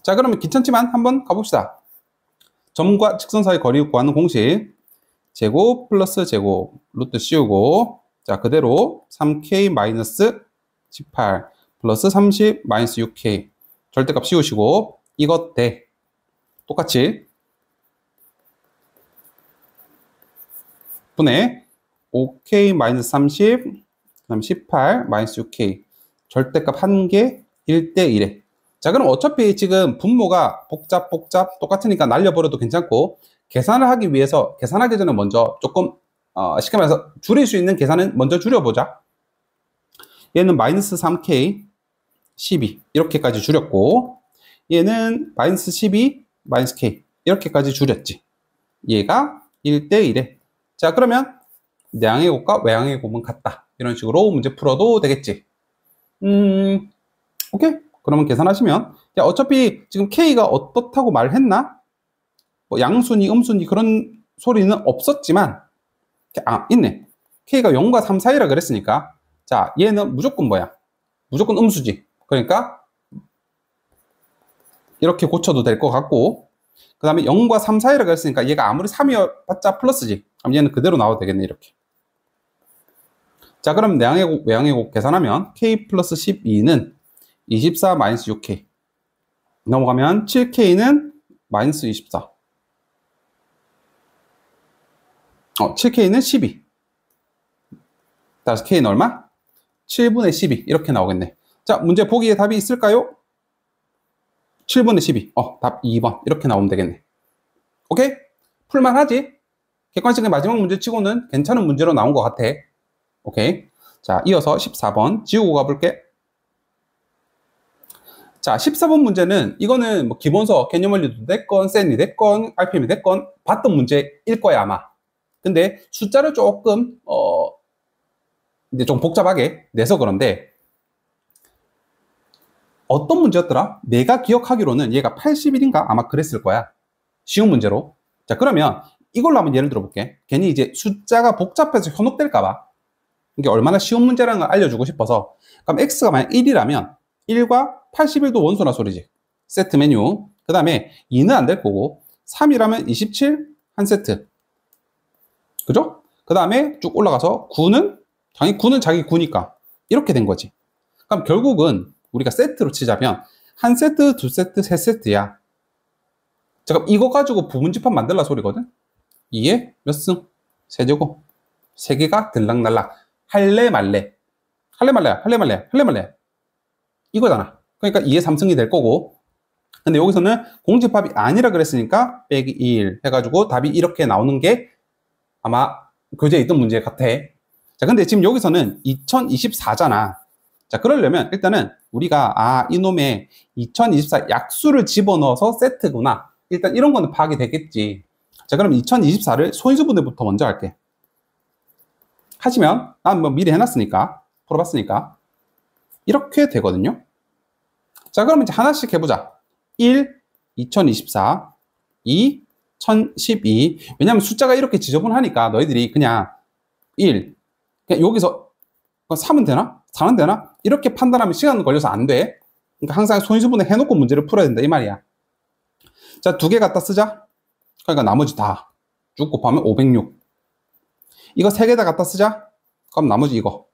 자, 그러면 귀찮지만 한번 가봅시다. 점과 직선 사이 거리 구하는 공식. 제곱 플러스 제곱 루트 씌우고, 자, 그대로 3k 마이너스 18 플러스 30 마이너스 6k 절대값 씌우시고 이것 대 똑같이 분의 5k 마이너스 30 그다음 18 마이너스 6k 절대값 1개 1대1에. 자, 그럼 어차피 지금 분모가 복잡 똑같으니까 날려버려도 괜찮고, 계산을 하기 위해서 계산하기 전에 먼저 조금 쉽게 말해서 줄일 수 있는 계산은 먼저 줄여보자. 얘는 마이너스 3k 12 이렇게까지 줄였고, 얘는 마이너스 12 마이너스 k 이렇게까지 줄였지. 얘가 1대1에. 자, 그러면 내항의 곱과 외항의 곱은 같다. 이런 식으로 문제 풀어도 되겠지. 오케이. 그러면 계산하시면, 야, 어차피 지금 k가 어떻다고 말했나? 뭐 양순위, 음순위 그런 소리는 없었지만, 있네. k가 0과 3 사이라 그랬으니까, 자, 얘는 무조건 뭐야? 무조건 음수지. 그러니까 이렇게 고쳐도 될 것 같고, 그 다음에 0과 3 사이라 그랬으니까 얘가 아무리 3이어봤자 플러스지. 그럼 얘는 그대로 나와도 되겠네. 이렇게. 자, 그럼 내항의 곱, 외항의 곱 계산하면 k 플러스 12는 24 마이너스 6k 넘어가면 7k는 마이너스 24 7k는 12 따라서 k는 얼마? 7분의 12 이렇게 나오겠네. 자, 문제 보기에 답이 있을까요? 7분의 12. 답 2번 이렇게 나오면 되겠네. 오케이? 풀만하지? 객관식의 마지막 문제 치고는 괜찮은 문제로 나온 것 같아. 오케이? 자, 이어서 14번 지우고 가볼게. 자, 14번 문제는 이거는 뭐 기본서, 개념원리도 됐건, 센이 됐건, RPM이 됐건 봤던 문제일 거야 아마. 근데 숫자를 조금 이제 좀 복잡하게 내서 그런데 어떤 문제였더라? 내가 기억하기로는 얘가 81인가? 아마 그랬을 거야. 쉬운 문제로. 자, 그러면 이걸로 한번 예를 들어볼게. 괜히 이제 숫자가 복잡해서 현혹될까봐. 이게 얼마나 쉬운 문제라는 걸 알려주고 싶어서. 그럼 x가 만약 1이라면 1과 81도 원소나 소리지. 세트 메뉴. 그 다음에 2는 안 될 거고 3이라면 27 한 세트. 그죠? 그 다음에 쭉 올라가서 9는 당연히 9는 자기 9니까 이렇게 된 거지. 그럼 결국은 우리가 세트로 치자면 한 세트, 두 세트, 세 세트야. 자, 그럼 이거 가지고 부분집합 만들라 소리거든. 2에 몇 승? 세제곱. 세 개가 들락날락. 할래 말래. 할래 말래. 할래 말래. 할래 말래. 이거잖아. 그러니까 2에 3승이 될 거고. 근데 여기서는 공집합이 아니라 그랬으니까 빼기 1 해가지고 답이 이렇게 나오는 게 아마 교재에 있던 문제 같아. 자, 근데 지금 여기서는 2024잖아. 자, 그러려면 일단은 우리가 이놈의 2024 약수를 집어넣어서 세트구나. 일단 이런 거는 파악이 되겠지. 자, 그럼 2024를 소인수분해부터 먼저 할게. 하시면 난 뭐 미리 해놨으니까, 풀어봤으니까 이렇게 되거든요. 자, 그럼 이제 하나씩 해보자. 1, 2024, 2, 1012. 왜냐면 숫자가 이렇게 지저분하니까 너희들이 그냥 1, 그냥 여기서 3은 되나? 4는 되나? 이렇게 판단하면 시간 걸려서 안 돼. 그러니까 항상 소인수분해 해놓고 문제를 풀어야 된다 이 말이야. 자, 2개 갖다 쓰자. 그러니까 나머지 다 쭉 곱하면 506. 이거 3개 다 갖다 쓰자. 그럼 나머지 이거.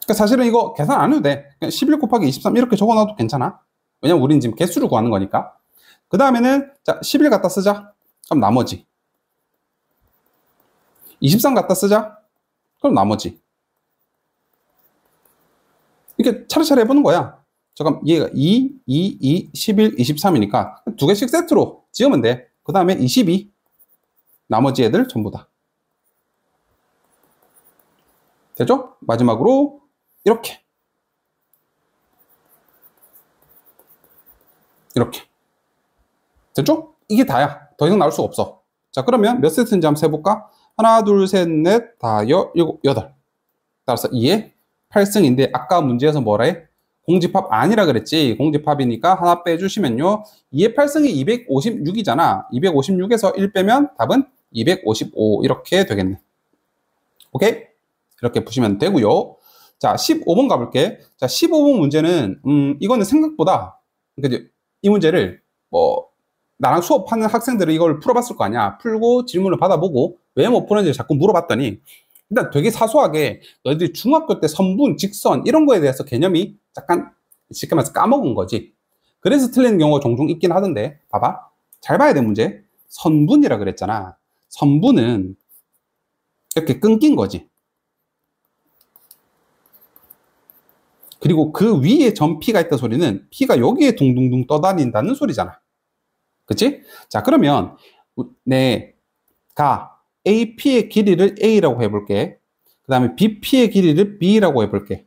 그러니까 사실은 이거 계산 안 해도 돼. 그냥 11 곱하기 23 이렇게 적어놔도 괜찮아. 왜냐면 우리는 지금 개수를 구하는 거니까. 그 다음에는 자 11 갖다 쓰자. 그럼 나머지 23 갖다 쓰자. 그럼 나머지 이렇게 차례차례 해보는 거야. 잠깐 얘가 2, 11, 23이니까 2개씩 세트로 지으면 돼. 그 다음에 22 나머지 애들 전부 다 되죠? 마지막으로 이렇게 됐죠? 이게 다야. 더 이상 나올 수가 없어. 자, 그러면 몇 세트인지 한번 세볼까? 하나, 둘, 셋, 넷, 다, 일곱, 여덟. 따라서 2에 8승인데 아까 문제에서 뭐라 해? 공집합 아니라 그랬지. 공집합이니까 하나 빼주시면요. 2의 8승이 256이잖아. 256에서 1 빼면 답은 255 이렇게 되겠네. 오케이? 이렇게 보시면 되고요. 자, 15번 가볼게. 자, 15번 문제는 이거는 생각보다 그러니까 이 문제를 나랑 수업하는 학생들은 이걸 풀어봤을 거 아니야. 풀고 질문을 받아보고 왜 못 푸는지 자꾸 물어봤더니 일단 되게 사소하게 너희들이 중학교 때 선분, 직선 이런 거에 대해서 개념이 약간 쉽게 말해서 까먹은 거지. 그래서 틀리는 경우가 종종 있긴 하던데 봐봐. 잘 봐야 돼 문제. 선분이라 그랬잖아. 선분은 이렇게 끊긴 거지. 그리고 그 위에 전피가 있다 소리는 피가 여기에 둥둥둥 떠다닌다는 소리잖아. 그치? 자, 그러면 내가 AP의 길이를 A라고 해볼게. 그 다음에 BP의 길이를 B라고 해볼게.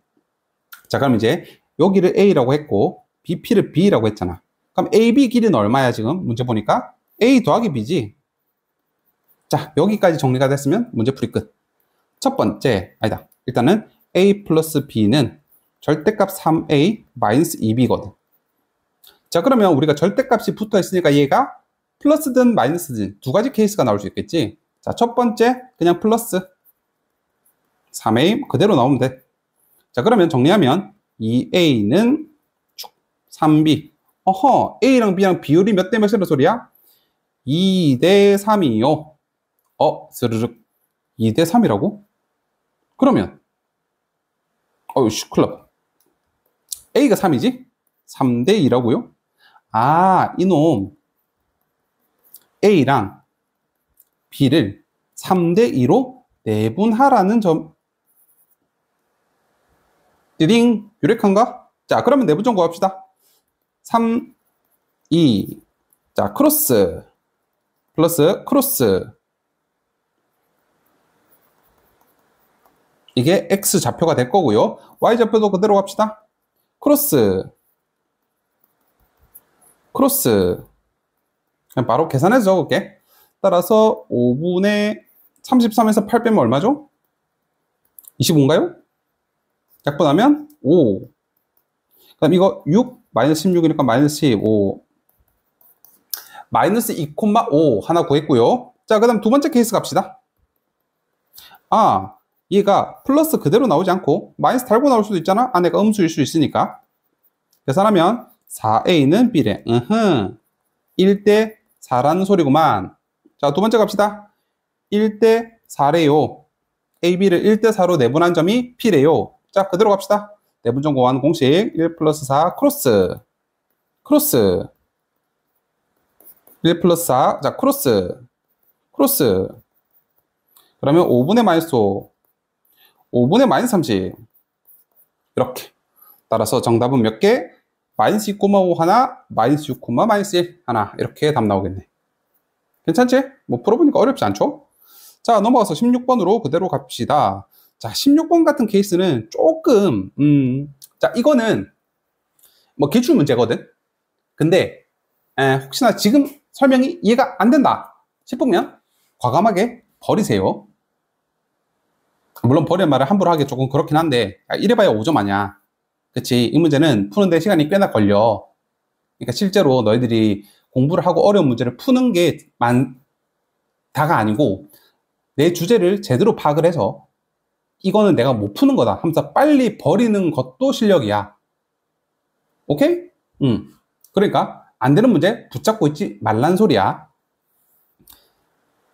자, 그럼 이제 여기를 A라고 했고 BP를 B라고 했잖아. 그럼 AB 길이는 얼마야 지금? 문제 보니까 A 더하기 B지. 자, 여기까지 정리가 됐으면 문제풀이 끝. 첫 번째, 아니다. 일단은 A 플러스 B는 절대값 3A 마이너스 2B거든. 자, 그러면 우리가 절대값이 붙어 있으니까 얘가 플러스든 마이너스든 두 가지 케이스가 나올 수 있겠지. 자, 첫 번째 그냥 플러스 3A 그대로 나오면 돼. 자, 그러면 정리하면 2A는 3B. 어허, A랑 B랑 비율이 몇 대 몇이라는 소리야? 2대 3이요. 스르륵 2대 3이라고? 그러면 큰일 났다. A가 3이지? 3대 2라고요? 이놈 A랑 B를 3대 2로 내분하라는 점 띠딩 유력한가? 자, 그러면 내부점 구합시다. 3, 2, 자, 크로스 플러스 크로스. 이게 X 좌표가 될 거고요. Y 좌표도 그대로 갑시다. 크로스 크로스. 그냥 바로 계산해서 적을게. 따라서 5분의 33에서 8 빼면 얼마죠? 25인가요? 약분하면 5. 그럼 이거 6 마이너스 16이니까 마이너스 15. 마이너스 2,5 하나 구했고요. 자, 그 다음 두 번째 케이스 갑시다. 아, 얘가 플러스 그대로 나오지 않고 마이너스 달고 나올 수도 있잖아. 안에가 음수일 수 있으니까. 계산하면 4a는 b래. 1대 4라는 소리구만. 자, 두 번째 갑시다. 1대 4래요. ab를 1대 4로 내분한 점이 p래요. 자, 그대로 갑시다. 내분점 공하는 공식 1 플러스 4 크로스 크로스 1 플러스 4. 자, 크로스 크로스. 그러면 5분의 마이너스 5, 5분의 마이너스 30. 이렇게. 따라서 정답은 몇 개? 마이너스 2,5 하나, 마이너스 6, 마이너스 1 하나. 이렇게 답 나오겠네. 괜찮지? 뭐 풀어보니까 어렵지 않죠? 자, 넘어가서 16번으로 그대로 갑시다. 자, 16번 같은 케이스는 조금, 자, 이거는 뭐 기출 문제거든? 근데, 혹시나 지금 설명이 이해가 안 된다 싶으면 과감하게 버리세요. 물론 버리는 말을 함부로 하기 조금 그렇긴 한데, 이래봐야 5점 아니야. 그치? 이 문제는 푸는데 시간이 꽤나 걸려. 그러니까 실제로 너희들이 공부를 하고 어려운 문제를 푸는 게 다가 아니고, 내 주제를 제대로 파악을 해서 이거는 내가 못 푸는 거다 하면서 빨리 버리는 것도 실력이야. 오케이? 그러니까 안 되는 문제 붙잡고 있지 말란 소리야.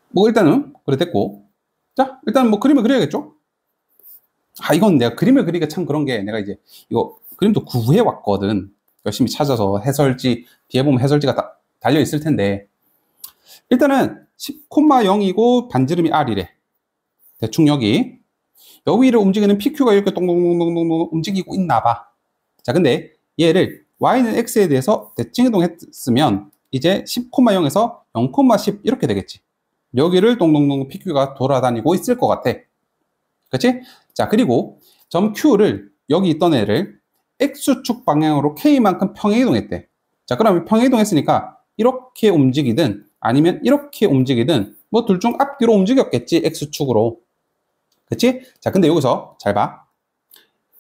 뭐 일단은 그래 됐고, 자, 일단 뭐 그림을 그려야겠죠? 아, 이건 내가 그림을 그리기가 참 그런 게, 내가 이제 이거 그림도 구해 왔거든. 열심히 찾아서 해설지, 뒤에 보면 해설지가 다 달려 있을 텐데, 일단은 10,0이고 반지름이 R이래. 대충 여기를 움직이는 PQ가 이렇게 동동동동동 움직이고 있나 봐. 자, 근데 얘를 Y는 X에 대해서 대칭 이동했으면 이제 10,0에서 0,10 이렇게 되겠지. 여기를 동동동 PQ가 돌아다니고 있을 것 같아. 그치? 자, 그리고 점 Q를 여기 있던 애를 X축 방향으로 K만큼 평행 이동했대. 자, 그러면 평행 이동했으니까 이렇게 움직이든 아니면 이렇게 움직이든 뭐 둘 중 앞뒤로 움직였겠지, X축으로. 그치? 자, 근데 여기서 잘 봐.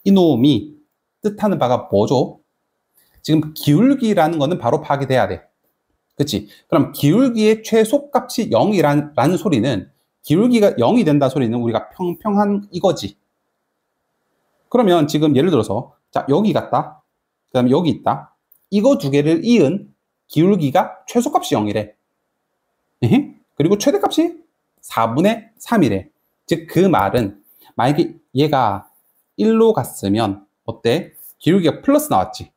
이놈이 뜻하는 바가 뭐죠? 지금 기울기라는 거는 바로 파악이 돼야 돼. 그치? 그럼 기울기의 최소값이 0이라는 소리는, 기울기가 0이 된다 소리는 우리가 평평한 이거지. 그러면 지금 예를 들어서, 자, 여기 갔다. 그 다음에 여기 있다. 이거 두 개를 이은 기울기가 최소값이 0이래. 그리고 최대값이 4분의 3이래. 즉, 그 말은 만약에 얘가 1로 갔으면 어때? 기울기가 플러스 나왔지.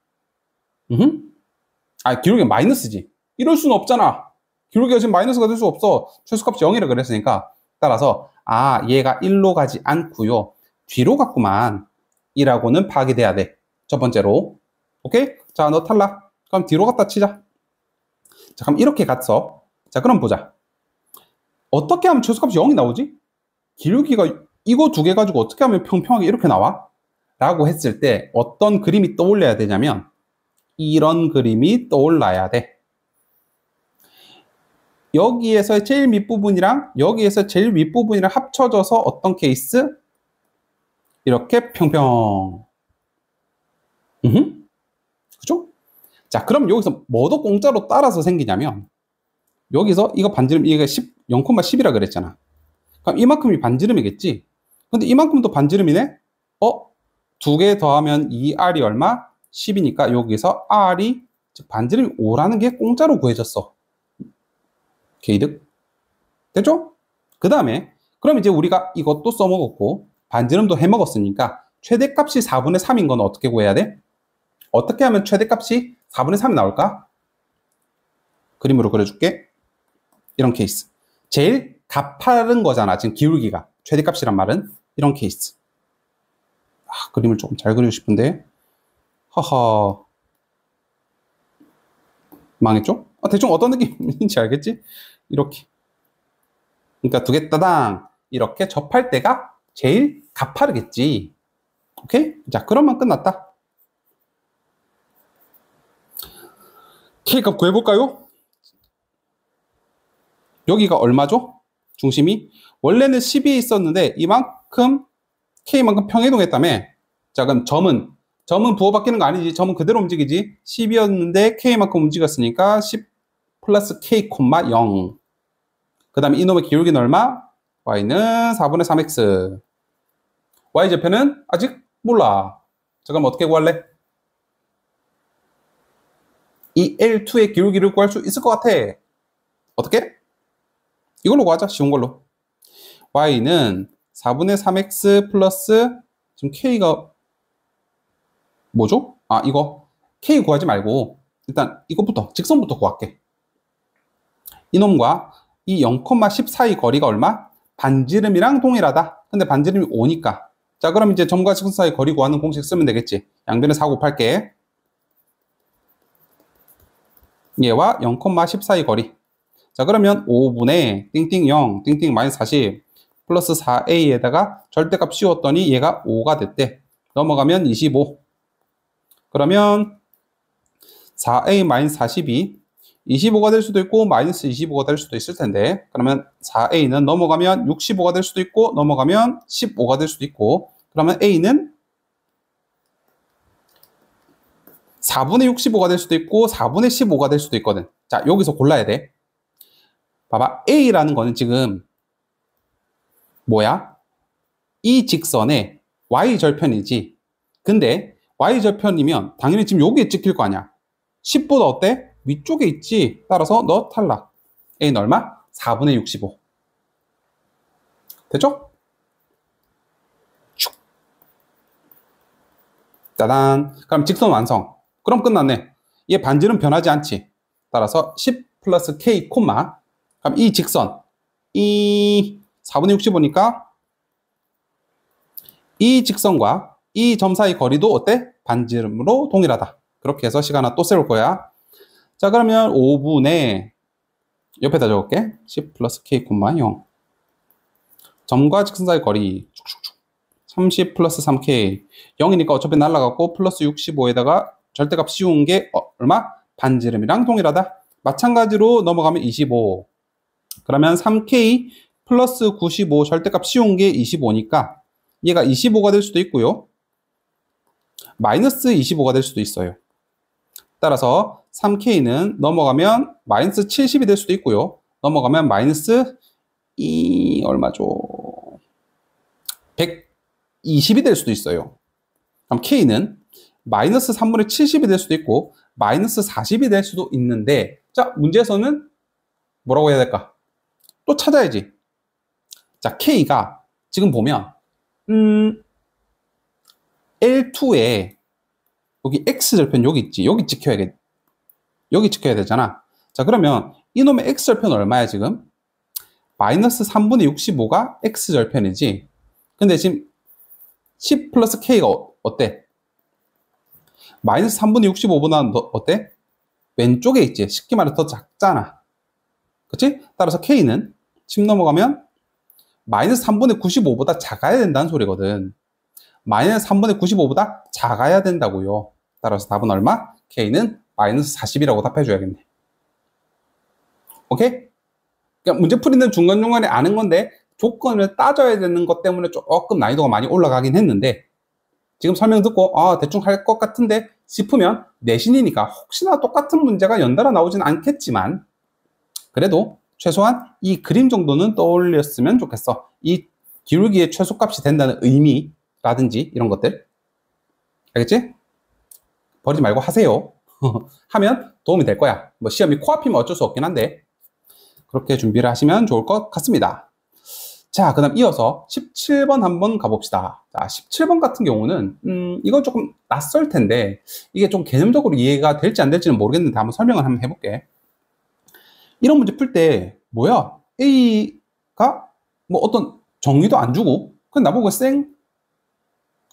아, 기울기가 마이너스지. 이럴 수는 없잖아. 기울기가 지금 마이너스가 될 수 없어. 최소값이 0이라 그랬으니까. 따라서 아, 얘가 1로 가지 않고요, 뒤로 갔구만 이라고는 파악이 돼야 돼. 첫 번째로. 오케이? 자, 너 탈락. 그럼 뒤로 갔다 치자. 자, 그럼 이렇게 갔어. 자, 그럼 보자. 어떻게 하면 최소값이 0이 나오지? 기울기가 이거 두 개 가지고 어떻게 하면 평평하게 이렇게 나와? 라고 했을 때 어떤 그림이 떠올려야 되냐면 이런 그림이 떠올라야 돼. 여기에서 제일 밑부분이랑 여기에서 제일 윗부분이랑 합쳐져서 어떤 케이스? 이렇게 평평. 그죠? 자, 그럼 여기서 뭐도 공짜로 따라서 생기냐면, 여기서 이거 반지름, 이게 0,10이라 그랬잖아. 그럼 이만큼이 반지름이겠지? 근데 이만큼도 반지름이네? 두 개 더하면 2R이 얼마? 10이니까 여기서 R이, 즉 반지름이 5라는 게 공짜로 구해졌어. 개이득? 됐죠? 그 다음에, 그럼 이제 우리가 이것도 써먹었고, 반지름도 해먹었으니까, 최대값이 4분의 3인 건 어떻게 구해야 돼? 어떻게 하면 최대값이 4분의 3이 나올까? 그림으로 그려줄게. 이런 케이스. 제일 가파른 거잖아, 지금 기울기가. 최대값이란 말은. 이런 케이스. 그림을 조금 잘 그리고 싶은데. 하하. 망했죠? 대충 어떤 느낌인지 알겠지? 이렇게. 그러니까 두 개 따당. 이렇게 접할 때가 제일 가파르겠지. 오케이? 자, 그러면 끝났다. K값 구해볼까요? 여기가 얼마죠? 중심이? 원래는 10이 있었는데 이만큼 K만큼 평행이동했다며. 자, 그럼 점은 부호 바뀌는 거 아니지. 점은 그대로 움직이지. 10이었는데 K만큼 움직였으니까 10 플러스 K, 0. 그 다음에 이놈의 기울기는 얼마? Y는 4분의 3X. Y좌표는 아직 몰라. 자, 그럼 어떻게 구할래? 이 L2의 기울기를 구할 수 있을 것 같아. 어떻게? 이걸로 구하자. 쉬운 걸로. Y는 4분의 3X 플러스 지금 K가 뭐죠? 이거 K 구하지 말고 일단 이것부터 직선부터 구할게. 이놈과 이 0,10 사이 거리가 얼마? 반지름이랑 동일하다. 근데 반지름이 5니까. 자, 그럼 이제 점과 직선 사이 거리 구하는 공식 쓰면 되겠지. 양변에 4 곱할게. 얘와 0,10 사이 거리. 자, 그러면 5분의 띵띵 0, 띵띵 마이너스 40 플러스 4a에다가 절대값 씌웠더니 얘가 5가 됐대. 넘어가면 25. 그러면 4a 마이너스 40이 25가 될 수도 있고 마이너스 25가 될 수도 있을 텐데, 그러면 4a는 넘어가면 65가 될 수도 있고 넘어가면 15가 될 수도 있고, 그러면 a는 4분의 65가 될 수도 있고 4분의 15가 될 수도 있거든. 자, 여기서 골라야 돼. 봐봐, a라는 거는 지금 뭐야? 이 직선의 y절편이지. 근데 y절편이면 당연히 지금 여기에 찍힐 거 아니야. 10보다 어때? 위쪽에 있지. 따라서 너 탈락. a는 얼마? 4분의 65. 됐죠? 짜잔. 그럼 직선 완성. 그럼 끝났네. 얘 반지름 변하지 않지. 따라서 10 플러스 k, 그럼 이 직선, 이 4분의 65니까 이 직선과 이 점 사이 거리도 어때? 반지름으로 동일하다. 그렇게 해서 시간 하나 또 세울 거야. 자, 그러면 5분의 옆에다 적을게. 10 플러스 k, 0. 점과 직선 사이 거리 30 플러스 3k 0이니까 어차피 날라갔고 플러스 65에다가 절대값 씌운 게 얼마? 반지름이랑 동일하다. 마찬가지로 넘어가면 25. 그러면 3k 플러스 95 절대값 씌운 게 25니까 얘가 25가 될 수도 있고요. 마이너스 25가 될 수도 있어요. 따라서 3k는 넘어가면 마이너스 70이 될 수도 있고요. 넘어가면 마이너스 얼마죠? 120이 될 수도 있어요. 그럼 k는 마이너스 3분의 70이 될 수도 있고 마이너스 40이 될 수도 있는데, 자, 문제에서는 뭐라고 해야 될까? 또 찾아야지. 자, k가 지금 보면 L2에 여기 x절편 여기 있지. 여기 찍혀야 되잖아. 자, 그러면 이놈의 x절편 얼마야 지금? 마이너스 3분의 65가 x절편이지. 근데 지금 10 플러스 k가 어때? 마이너스 3분의 65보다는 어때? 왼쪽에 있지. 쉽게 말해 더 작잖아. 그치? 따라서 k는 10 넘어가면 마이너스 3분의 95보다 작아야 된다는 소리거든. 마이너스 3분의 95보다 작아야 된다고요. 따라서 답은 얼마? k는 마이너스 40이라고 답해줘야겠네. 오케이? 그러니까 문제 풀이는 중간중간에 아는 건데 조건을 따져야 되는 것 때문에 조금 난이도가 많이 올라가긴 했는데, 지금 설명 듣고 대충 할 것 같은데 싶으면 내신이니까 혹시나 똑같은 문제가 연달아 나오진 않겠지만 그래도 최소한 이 그림 정도는 떠올렸으면 좋겠어. 이 기울기의 최소값이 된다는 의미라든지 이런 것들. 알겠지? 버리지 말고 하세요. 하면 도움이 될 거야. 뭐 시험이 코앞이면 어쩔 수 없긴 한데 그렇게 준비를 하시면 좋을 것 같습니다. 자, 그 다음 이어서 17번 한번 가봅시다. 자, 17번 같은 경우는 이건 조금 낯설 텐데 이게 좀 개념적으로 이해가 될지 안 될지는 모르겠는데 한번 설명을 한번 해볼게. 이런 문제 풀 때 뭐야? A가 뭐 어떤 정의도 안 주고 그냥 나보고 그냥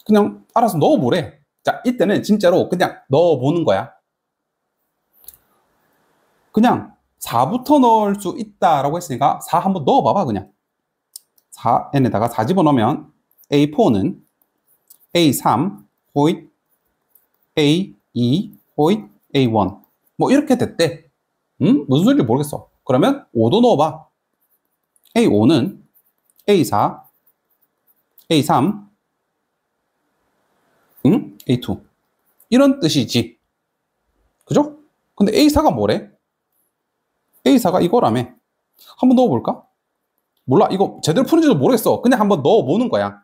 그냥 알아서 넣어보래. 자, 이때는 진짜로 그냥 넣어보는 거야. 그냥 4부터 넣을 수 있다라고 했으니까 4 한번 넣어봐봐. 그냥 4n에다가 4 집어넣으면 A4는 A3 호잇 A2 호잇 A1 뭐 이렇게 됐대. 무슨 소리인지 모르겠어. 그러면 5도 넣어봐. A5는 A4 A3 A2 이런 뜻이지. 그죠? 근데 A4가 뭐래? A4가 이거라며. 한번 넣어볼까? 몰라. 이거 제대로 푸는지도 모르겠어. 그냥 한번 넣어보는 거야.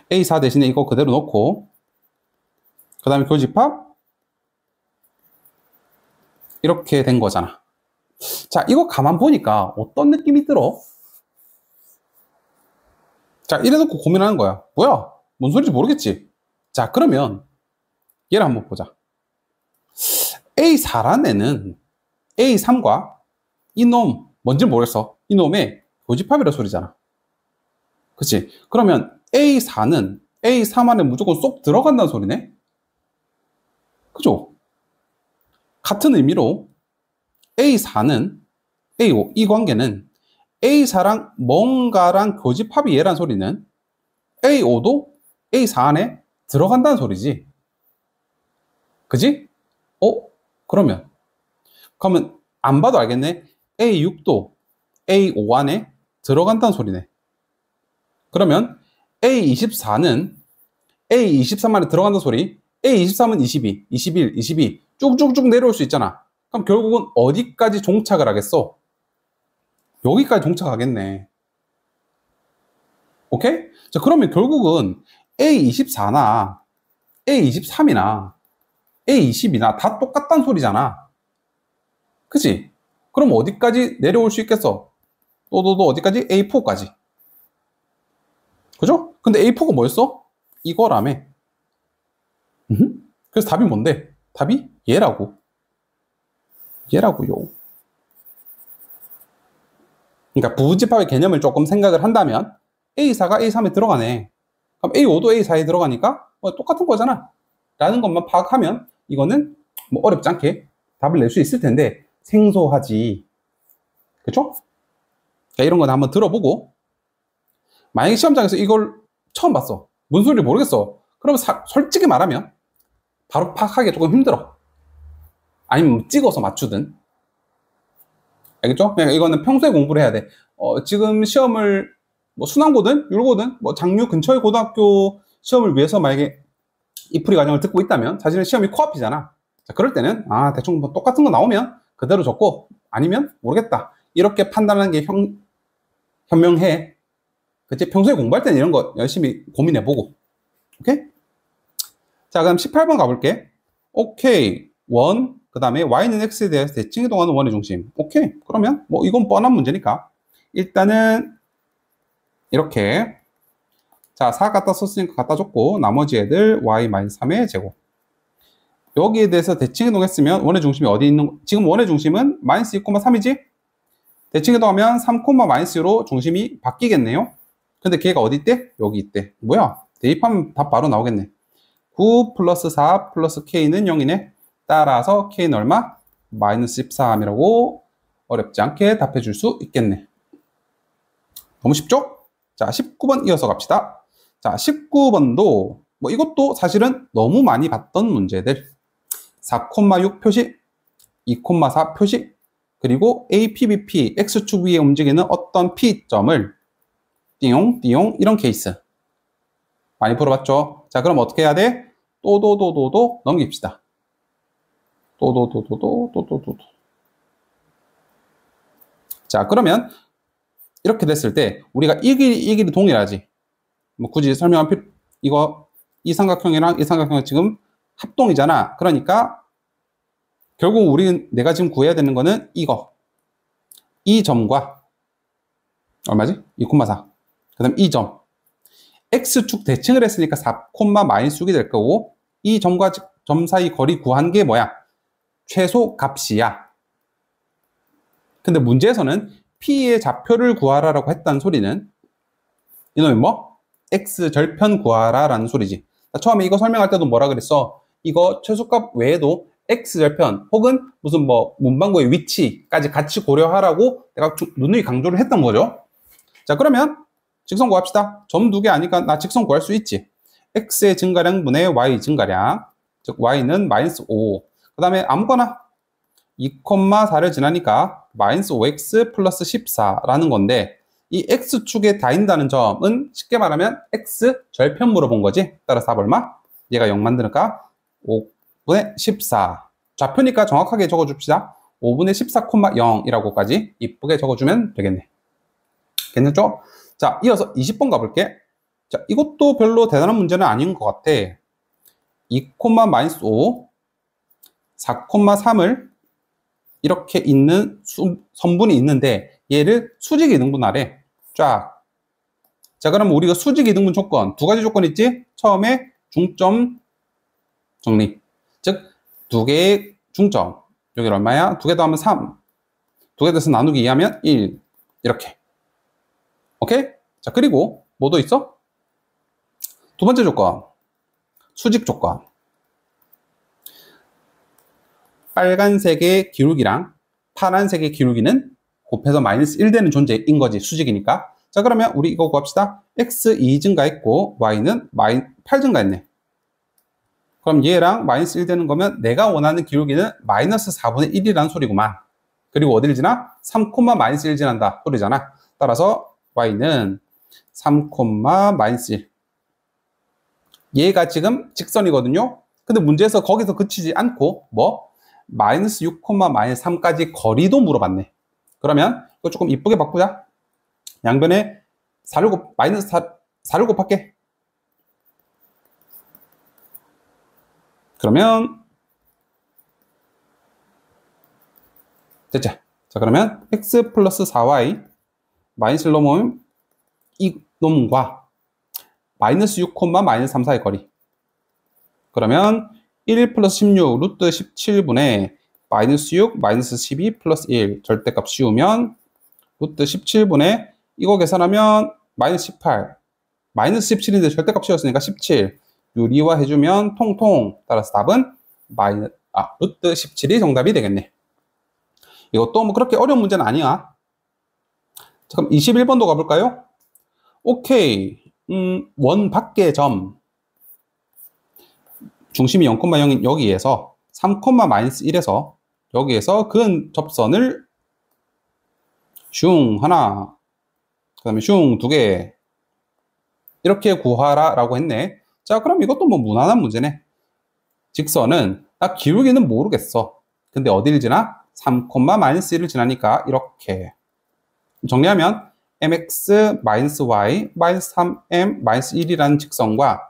A4 대신에 이거 그대로 넣고 그 다음에 교집합 이렇게 된 거잖아. 자, 이거 가만 보니까 어떤 느낌이 들어? 자, 이래놓고 고민하는 거야. 뭐야? 뭔 소리인지 모르겠지? 자, 그러면 얘를 한번 보자. A4란 애는 A3과 이놈 뭔지 모르겠어. 이놈의 교집합이라 소리잖아. 그치? 그러면 A4는 A3 안에 무조건 쏙 들어간다는 소리네? 그죠? 같은 의미로 A4는 A5, 이 관계는 A4랑 뭔가랑 교집합이 얘란 소리는 A5도 A4 안에 들어간다는 소리지. 그지? 그러면 안 봐도 알겠네. A6도 A5 안에 들어간다는 소리네. 그러면 A24는 A23 안에 들어간다는 소리. A23은 22, 21, 22 쭉쭉쭉 내려올 수 있잖아. 그럼 결국은 어디까지 종착을 하겠어? 여기까지 종착하겠네. 오케이? 자, 그러면 결국은 A24나 A23이나 A20이나 다 똑같다는 소리잖아. 그치? 그럼 어디까지 내려올 수 있겠어? 또 어디까지? A4까지. 그죠? 근데 A4가 뭐였어? 이거라며. 그래서 답이 뭔데? 답이 얘라고. 얘라고요. 그러니까 부집합의 개념을 조금 생각을 한다면 A4가 A3에 들어가네. 그럼 A5도 A4에 들어가니까 똑같은 거잖아. 라는 것만 파악하면 이거는 뭐 어렵지 않게 답을 낼 수 있을 텐데 생소하지. 그쵸? 그러니까 이런 건 한번 들어보고 만약에 시험장에서 이걸 처음 봤어. 무슨 소리인지 모르겠어. 그러면 솔직히 말하면 바로 파악하기 조금 힘들어. 아니면 찍어서 맞추든. 알겠죠? 그러니까 이거는 평소에 공부를 해야 돼. 지금 시험을 뭐 순환고든 율고든 뭐 장류 근처의 고등학교 시험을 위해서 만약에 이 풀이 과정을 듣고 있다면 사실은 시험이 코앞이잖아. 자, 그럴 때는 대충 뭐 똑같은 거 나오면 그대로 적고 아니면 모르겠다. 이렇게 판단하는 게 현명해. 그치? 평소에 공부할 때는 이런 거 열심히 고민해보고. 오케이? 자, 그럼 18번 가볼게. 오케이. 원. 그 다음에 y는 x에 대해서 대칭 이동하는 원의 중심. 오케이. 그러면 뭐 이건 뻔한 문제니까. 일단은 이렇게. 자, 4 갖다 썼으니까 갖다 줬고 나머지 애들 y-3의 제곱. 여기에 대해서 대칭 이동했으면 원의 중심이 어디 있는, 지금 원의 중심은 마이너스 2,3이지? 대칭 이동하면 3,-2로 중심이 바뀌겠네요. 근데 걔가 어디 있대? 여기 있대. 뭐야? 대입하면 답 바로 나오겠네. 9 플러스 4 플러스 k는 0이네. 따라서 k는 얼마? 마이너스 13이라고 어렵지 않게 답해 줄 수 있겠네. 너무 쉽죠? 자, 19번 이어서 갑시다. 자, 19번도 뭐 이것도 사실은 너무 많이 봤던 문제들. 4,6 표시, 2,4 표시, 그리고 APBP, X축 위에 움직이는 어떤 P점을 띠용, 띠용 이런 케이스. 많이 풀어봤죠? 자, 그럼 어떻게 해야 돼? 또도도도도 넘깁시다. 또도도도도. 자, 그러면 이렇게 됐을 때 우리가 이 길이 동일하지. 뭐 굳이 설명할 필요, 이 삼각형이랑 이 삼각형은 지금 합동이잖아. 그러니까 결국 내가 지금 구해야 되는 거는 이거. 이 점과 얼마지? 2,4. 그 다음 이 점. X축 대칭을 했으니까 4,-6이 될 거고 이 점과 점 사이 거리 구한 게 뭐야? 최소 값이야. 근데 문제에서는 P의 좌표를 구하라라고 했다는 소리는 이놈이 뭐? x 절편 구하라 라는 소리지. 처음에 이거 설명할 때도 뭐라 그랬어? 이거 최소값 외에도 x 절편 혹은 무슨 뭐 문방구의 위치까지 같이 고려하라고 내가 누누이 강조를 했던 거죠. 자, 그러면 직선 구합시다. 점 두 개 아니까 나 직선 구할 수 있지. x의 증가량분의 y 증가량, 즉 y는 마이너스 5. 그 다음에 아무거나 2,4를 지나니까 마이너스 5x 플러스 14라는 건데, 이 x축에 닿는다는 점은 쉽게 말하면 x 절편 물어본 거지. 따라서 답 얼마? 얘가 0 만드니까 5분의 14. 좌표니까 정확하게 적어줍시다. 5분의 14,0이라고까지 이쁘게 적어주면 되겠네. 괜찮죠? 자, 이어서 20번 가볼게. 자, 이것도 별로 대단한 문제는 아닌 것 같아. 2, 마이너스 5, 4,3을 이렇게 있는 선분이 있는데 얘를 수직 이등분하래. 쫙. 자, 그러면 우리가 수직 이등분 조건, 두 가지 조건 있지? 처음에 중점 정리. 즉, 두 개의 중점. 여기 얼마야? 두 개 더하면 3. 두 개 더해서 나누기 2하면 1. 이렇게. 오케이? 자, 그리고 뭐 더 있어? 두 번째 조건. 수직 조건. 빨간색의 기울기랑 파란색의 기울기는 곱해서 마이너스 1 되는 존재인 거지. 수직이니까. 자, 그러면 우리 이거 구합시다. x 2 증가했고 y는 8 증가했네. 그럼 얘랑 마이너스 1 되는 거면 내가 원하는 기울기는 마이너스 4분의 1이라는 소리구만. 그리고 어디를 지나? 3, 마이너스 1 지난다 소리잖아. 따라서 y는 3, 마이너스 1. 얘가 지금 직선이거든요. 근데 문제에서 거기서 그치지 않고 뭐? 마이너스 6, 마이너스 3까지 거리도 물어봤네. 그러면 이거 조금 이쁘게 바꾸자. 양변에 4를 마이너스 4를 곱할게. 그러면 됐죠. 자, 그러면 x 플러스 4y 마이너스 1 넘으면 이 놈과 마이너스 6, 마이너스 3 사이 거리. 그러면 1 플러스 16 루트 17분의 마이너스 6 마이너스 12 플러스 1 절대값 씌우면 루트 17분의 이거 계산하면 마이너스 18 마이너스 17인데 절대값 씌웠으니까 17 유리화 해주면 통통. 따라서 답은 루트 17이 정답이 되겠네. 이것도 뭐 그렇게 어려운 문제는 아니야. 자, 그럼 21번도 가볼까요? 오케이. 원 밖의 점 중심이 0,0인 여기에서 3, 마이너스 1에서 여기에서 근 접선을 슝 하나, 그 다음에 슝 두 개 이렇게 구하라 라고 했네. 자, 그럼 이것도 뭐 무난한 문제네. 직선은 나 기울기는 모르겠어. 근데 어디를 지나? 3, 마이너스 1을 지나니까 이렇게 정리하면 mx 마이너스 y 마이너스 3m 마이너스 1이라는 직선과,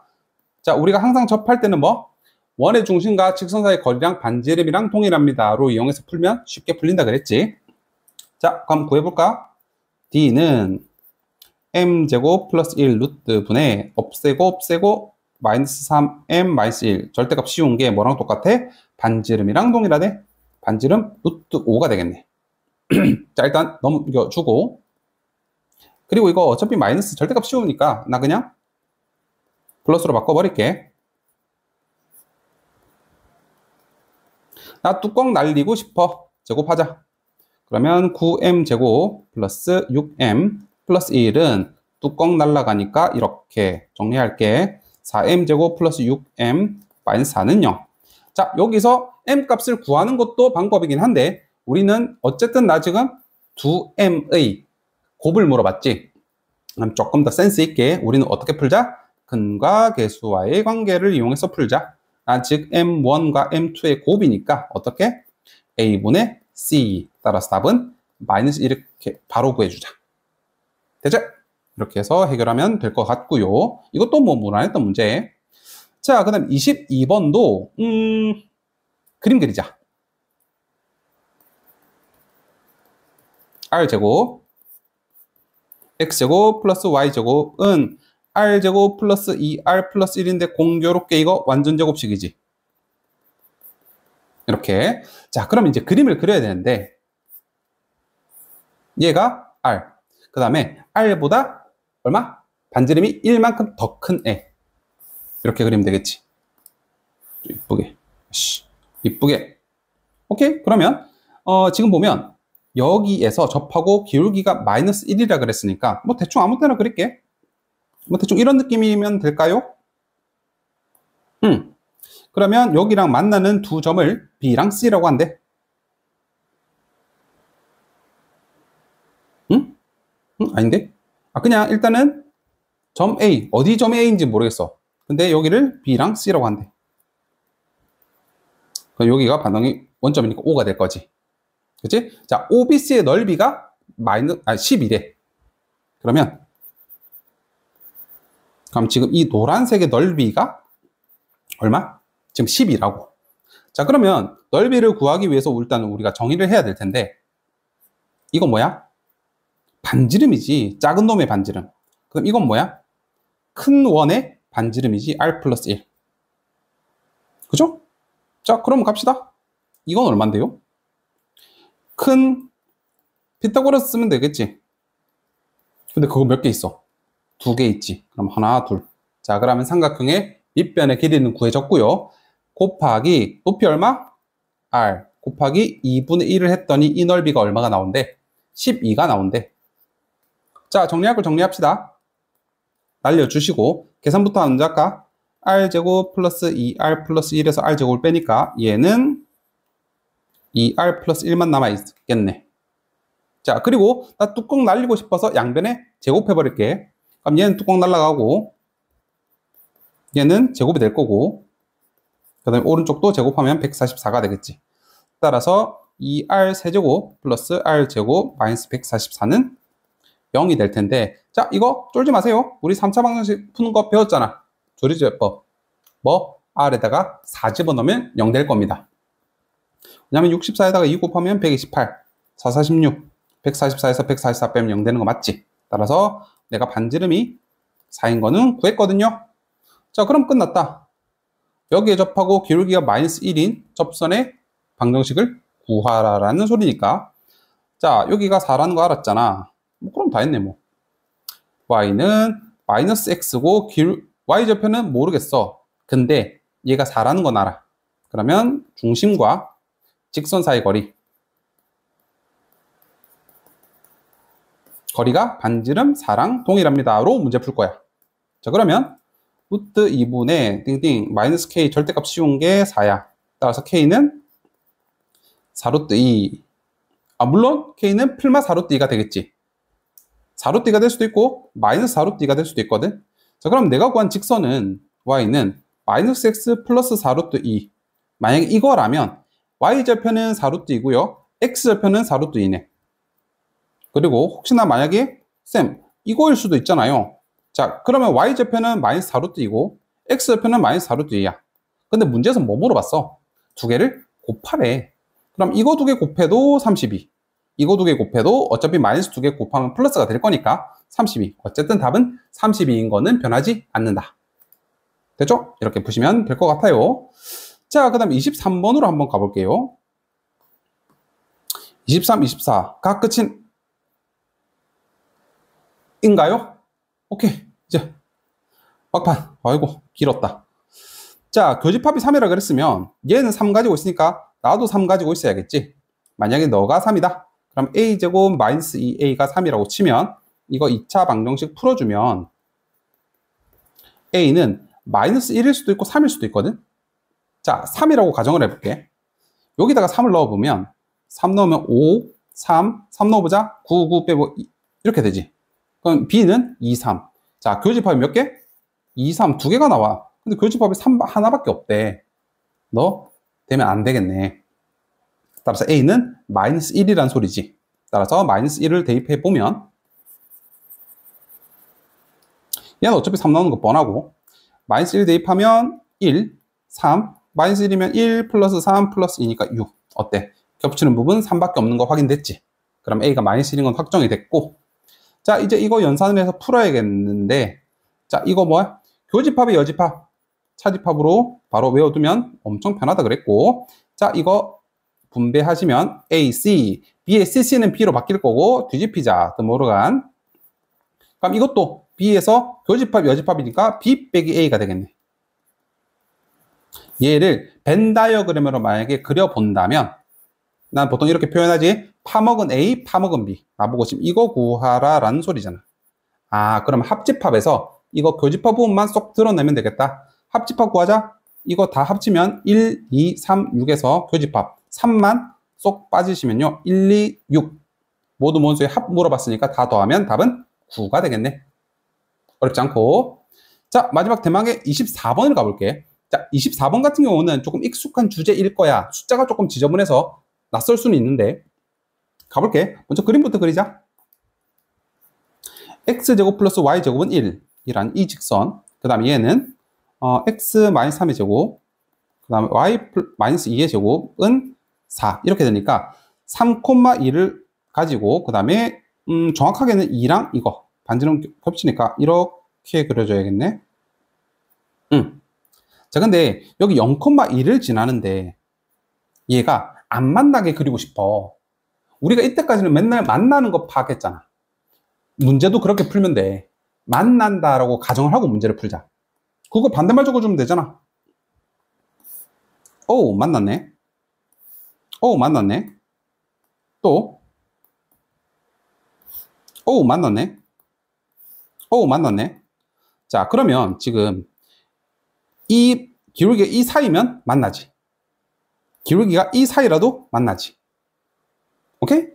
자, 우리가 항상 접할 때는 뭐? 원의 중심과 직선 사이 거리랑 반지름이랑 동일합니다로 이용해서 풀면 쉽게 풀린다 그랬지. 자, 그럼 구해볼까? d는 m제곱 플러스 1 루트 분의 없애고 마이너스 3m 마이너스 1 절대값 씌운 게 뭐랑 똑같아? 반지름이랑 동일하대. 반지름 루트 5가 되겠네. 자, 일단 넘겨주고, 그리고 이거 어차피 마이너스 절대값 씌우니까 나 그냥 플러스로 바꿔버릴게. 나 뚜껑 날리고 싶어. 제곱하자. 그러면 9m 제곱 플러스 6m 플러스 1은 뚜껑 날라가니까 이렇게 정리할게. 4m 제곱 플러스 6m 마이너스 4는 0. 자, 여기서 m 값을 구하는 것도 방법이긴 한데 우리는 어쨌든 나 지금 2m의 곱을 물어봤지. 그럼 조금 더 센스 있게 우리는 어떻게 풀자? 근과 계수와의 관계를 이용해서 풀자. 즉 m1과 m2의 곱이니까 어떻게? a분의 c. 따라서 답은 마이너스 이렇게 바로 구해주자. 되죠? 이렇게 해서 해결하면 될 것 같고요. 이것도 뭐 무난했던 문제. 자, 그 다음 22번도 그림 그리자. r제곱 x제곱 플러스 y제곱은 r제곱 플러스 2r 플러스 1인데 공교롭게 이거 완전 제곱식이지. 이렇게. 자, 그럼 이제 그림을 그려야 되는데 얘가 r, 그 다음에 r보다 얼마? 반지름이 1만큼 더 큰 애. 이렇게 그리면 되겠지. 이쁘게. 이쁘게. 오케이? 그러면 지금 보면 여기에서 접하고 기울기가 마이너스 1이라 그랬으니까 뭐 대충 아무 때나 그릴게. 뭐 대충 이런 느낌이면 될까요? 그러면 여기랑 만나는 두 점을 B랑 C라고 한대. 아닌데? 그냥 일단은 점 A, 어디 점 A인지 모르겠어. 근데 여기를 B랑 C라고 한대. 그럼 여기가 반응이 원점이니까 O가 될 거지. 그치? 자, OBC의 넓이가 12래. 그럼 지금 이 노란색의 넓이가 얼마? 지금 10이라고. 자, 그러면 넓이를 구하기 위해서 일단 우리가 정의를 해야 될 텐데, 이건 뭐야? 반지름이지. 작은 놈의 반지름. 그럼 이건 뭐야? 큰 원의 반지름이지. R 플러스 1. 그죠? 자, 그럼 갑시다. 이건 얼만데요? 큰 피타고라스 쓰면 되겠지. 근데 그거 몇 개 있어? 2개 있지. 그럼 하나, 둘. 자, 그러면 삼각형의 밑변의 길이는 구해졌고요. 곱하기 높이 얼마? R 곱하기 2분의 1을 했더니 이 넓이가 얼마가 나온대? 12가 나온대. 자, 정리할 걸 정리합시다. 날려주시고 계산부터 먼저 할까? R제곱 플러스 2R 플러스 1에서 R제곱을 빼니까 얘는 2R 플러스 1만 남아있겠네. 자, 그리고 나 뚜껑 날리고 싶어서 양변에 제곱해버릴게. 그럼 얘는 뚜껑 날라가고 얘는 제곱이 될 거고 그 다음에 오른쪽도 제곱하면 144가 되겠지. 따라서 2R 세제곱 플러스 R제곱 마이너스 144는 0이 될 텐데, 자, 이거 쫄지 마세요. 우리 3차 방정식 푸는 거 배웠잖아. 조리제법. 뭐? R에다가 4 집어넣으면 0 될 겁니다. 왜냐면 64에다가 2 곱하면 128, 4, 46, 144에서 144 빼면 0 되는 거 맞지? 따라서 내가 반지름이 4인 거는 구했거든요. 자, 그럼 끝났다. 여기에 접하고 기울기가 마이너스 1인 접선의 방정식을 구하라라는 소리니까, 자, 여기가 4라는 거 알았잖아. 그럼 다 했네, 뭐. y는 마이너스 x고 y좌표는 모르겠어. 근데 얘가 4라는 건 알아. 그러면 중심과 직선 사이 거리가 반지름 4랑 동일합니다. 로 문제 풀 거야. 자, 그러면 루트 2분의 띵띵 마이너스 k 절대값 씌운 게 4야. 따라서 k는 4루트 2. 물론 k는 풀마 4루트 2가 되겠지. 4루트 2가 될 수도 있고 마이너스 4루트 2가 될 수도 있거든. 자, 그럼 내가 구한 직선은 y는 마이너스 x 플러스 4루트 2. 만약에 이거라면 y좌표는 4루트 2고요. x좌표는 4루트 2네. 그리고 혹시나 만약에 쌤 이거일 수도 있잖아요. 자, 그러면 y좌표는 마이너스 4루트 2고 x좌표는 마이너스 4루트 2야. 근데 문제에서 뭐 물어봤어? 두 개를 곱하래. 그럼 이거 두 개 곱해도 32. 이거 두 개 곱해도 어차피 마이너스 두 개 곱하면 플러스가 될 거니까 32. 어쨌든 답은 32인 거는 변하지 않는다. 됐죠? 이렇게 보시면 될 것 같아요. 자, 그 다음 23번으로 한번 가볼게요. 23, 24. 각 끝인 인가요? 오케이. 이제 막판. 아이고, 길었다. 자, 교집합이 3이라 그랬으면 얘는 3 가지고 있으니까 나도 3 가지고 있어야겠지. 만약에 너가 3이다. 그럼 a제곱 마이너스 2a가 3이라고 치면 이거 2차 방정식 풀어주면 a는 마이너스 1일 수도 있고 3일 수도 있거든. 자, 3이라고 가정을 해볼게. 여기다가 3을 넣어보면 3 넣으면 5, 3, 3 넣어보자. 9, 9 빼고 2, 이렇게 되지. 그럼 b는 2, 3. 자, 교집합이 몇 개? 2, 3 두 개가 나와. 근데 교집합이 3 하나밖에 없대. 너 되면 안 되겠네. 따라서 a는 마이너스 1이란 소리지. 따라서 마이너스 1을 대입해 보면 얘는 어차피 3 나오는 거 뻔하고 마이너스 1 대입하면 1, 3, 마이너스 1이면 1 플러스 3 플러스 2니까 6. 어때? 겹치는 부분 3밖에 없는 거 확인됐지? 그럼 a가 마이너스 1인 건 확정이 됐고, 자, 이제 이거 연산을 해서 풀어야겠는데, 자, 이거 뭐야? 교집합이 여집합, 차집합으로 바로 외워두면 엄청 편하다 그랬고, 자, 이거 분배하시면 A, C, B의 CC는 B로 바뀔 거고 뒤집히자, 드모르간. 그럼 이것도 B에서 교집합, 여집합이니까 B 빼기 A가 되겠네. 얘를 벤 다이어그램으로 만약에 그려본다면 난 보통 이렇게 표현하지. 파먹은 A, 파먹은 B. 나보고 지금 이거 구하라 라는 소리잖아. 아, 그럼 합집합에서 이거 교집합 부분만 쏙 드러내면 되겠다. 합집합 구하자. 이거 다 합치면 1, 2, 3, 6에서 교집합 3만 쏙 빠지시면요. 1, 2, 6 모두 모수의 합 물어봤으니까 다 더하면 답은 9가 되겠네. 어렵지 않고. 자, 마지막 대망의 24번을 가볼게. 자, 24번 같은 경우는 조금 익숙한 주제일 거야. 숫자가 조금 지저분해서 낯설 수는 있는데 가볼게. 먼저 그림부터 그리자. x제곱 플러스 y제곱은 1 이란 이 직선. 그 다음에 얘는 x 마이너스 3의 제곱, 그 다음에 y 마이너스 2의 제곱은 4 이렇게 되니까 3,2를 가지고 그 다음에 정확하게는 2랑 이거 반지름 겹치니까 이렇게 그려줘야겠네. 자, 근데 여기 0,2를 지나는데 얘가 안 만나게 그리고 싶어. 우리가 이때까지는 맨날 만나는 거 파악했잖아. 문제도 그렇게 풀면 돼. 만난다라고 가정을 하고 문제를 풀자. 그거 반대말 적어주면 되잖아. 오, 만났네. 오, 만났네. 또. 오, 만났네. 오, 만났네. 자, 그러면 지금 이 기울기가 이 사이면 만나지. 기울기가 이 사이라도 만나지. 오케이?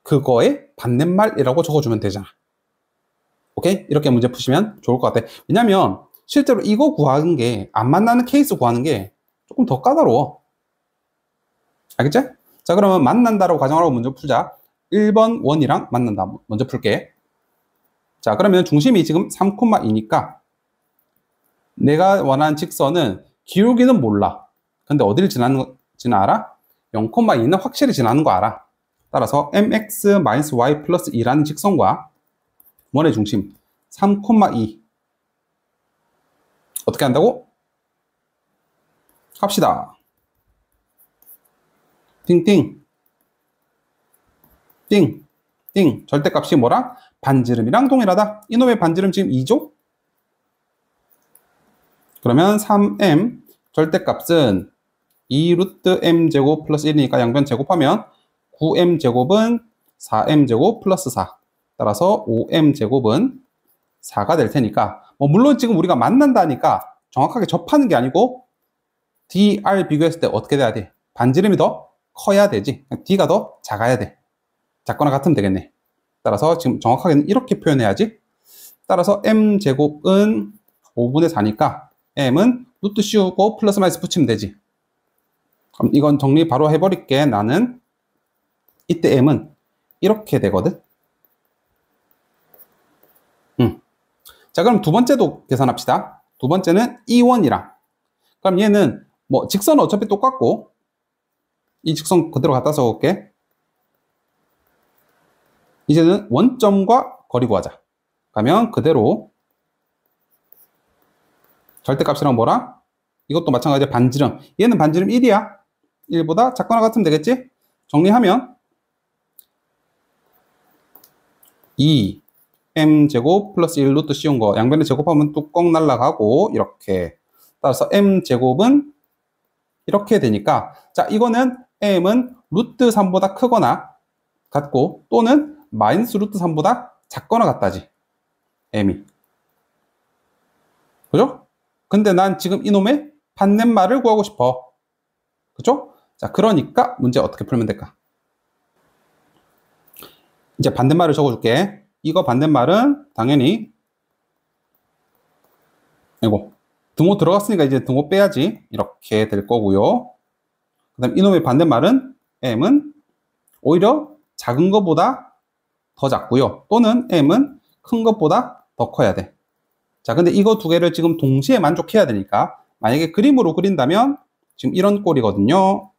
그거의 반대말이라고 적어주면 되잖아. 오케이? 이렇게 문제 푸시면 좋을 것 같아. 왜냐면 실제로 이거 구하는 게 안 만나는 케이스 구하는 게 조금 더 까다로워. 알겠지? 자, 그러면 만난다라고 가정하고 먼저 풀자. 1번 원이랑 만난다. 먼저 풀게. 자, 그러면 중심이 지금 3,2니까 내가 원하는 직선은 기울기는 몰라. 근데 어디를 지나는지는 알아? 0,2는 확실히 지나는 거 알아. 따라서 mx-y 플러스 2라는 직선과 원의 중심 3,2 어떻게 한다고? 합시다. 띵띵 띵띵 절대값이 뭐랑? 반지름이랑 동일하다. 이놈의 반지름 지금 2죠? 그러면 3m 절대값은 2 루트 m제곱 플러스 1이니까 양변 제곱하면 9m제곱은 4m제곱 플러스 4 따라서 5m제곱은 4가 될 테니까 물론 지금 우리가 만난다니까 정확하게 접하는 게 아니고 dr 비교했을 때 어떻게 돼야 돼? 반지름이 더 커야 되지. d가 더 작아야 돼. 작거나 같으면 되겠네. 따라서 지금 정확하게는 이렇게 표현해야지. 따라서 m제곱은 5분의 4니까 m은 루트 씌우고 플러스 마이너스 붙이면 되지. 그럼 이건 정리 바로 해버릴게. 나는 이때 m은 이렇게 되거든. 자, 그럼 두 번째도 계산합시다. 두 번째는 E1이랑. 그럼 얘는 직선은 어차피 똑같고 이 직선 그대로 갖다 써볼게. 이제는 원점과 거리 구하자. 그러면 그대로 절대값이랑 뭐랑? 이것도 마찬가지로 반지름. 얘는 반지름 1이야. 1보다 작거나 같으면 되겠지? 정리하면 2m제곱 플러스 1 루트 씌운 거 양변에 제곱하면 뚜껑 날라가고 이렇게. 따라서 m제곱은 이렇게 되니까 자, 이거는 m은 루트 3보다 크거나 같고 또는 마이너스 루트 3보다 작거나 같다지. m이. 그죠? 근데 난 지금 이놈의 반대말을 구하고 싶어. 그죠? 자, 그러니까 문제 어떻게 풀면 될까? 이제 반대말을 적어줄게. 이거 반대말은 당연히 이거 등호 들어갔으니까 이제 등호 빼야지. 이렇게 될 거고요. 그 다음 이놈의 반대말은 m은 오히려 작은 것보다 더 작고요. 또는 m은 큰 것보다 더 커야 돼. 자, 근데 이거 두 개를 지금 동시에 만족해야 되니까 만약에 그림으로 그린다면 지금 이런 꼴이거든요.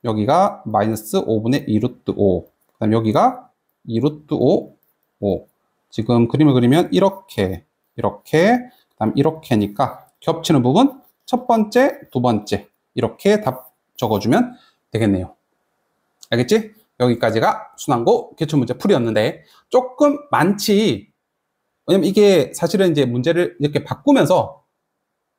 여기가 마이너스 5분의 2 루트 5. 그 다음 여기가 2 루트 5, 5. 지금 그림을 그리면 이렇게, 이렇게, 그 다음 이렇게니까 겹치는 부분 첫 번째, 두 번째 이렇게 답 적어주면 되겠네요. 알겠지? 여기까지가 순환고 기출문제 풀이였는데 조금 많지. 왜냐면 이게 사실은 이제 문제를 이렇게 바꾸면서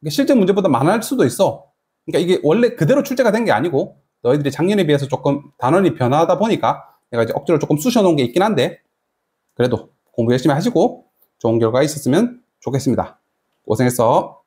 실제 문제보다 많을 수도 있어. 그러니까 이게 원래 그대로 출제가 된 게 아니고 너희들이 작년에 비해서 조금 단원이 변화하다 보니까 내가 이제 억지로 조금 쑤셔놓은 게 있긴 한데 그래도 공부 열심히 하시고 좋은 결과 있었으면 좋겠습니다. 고생했어.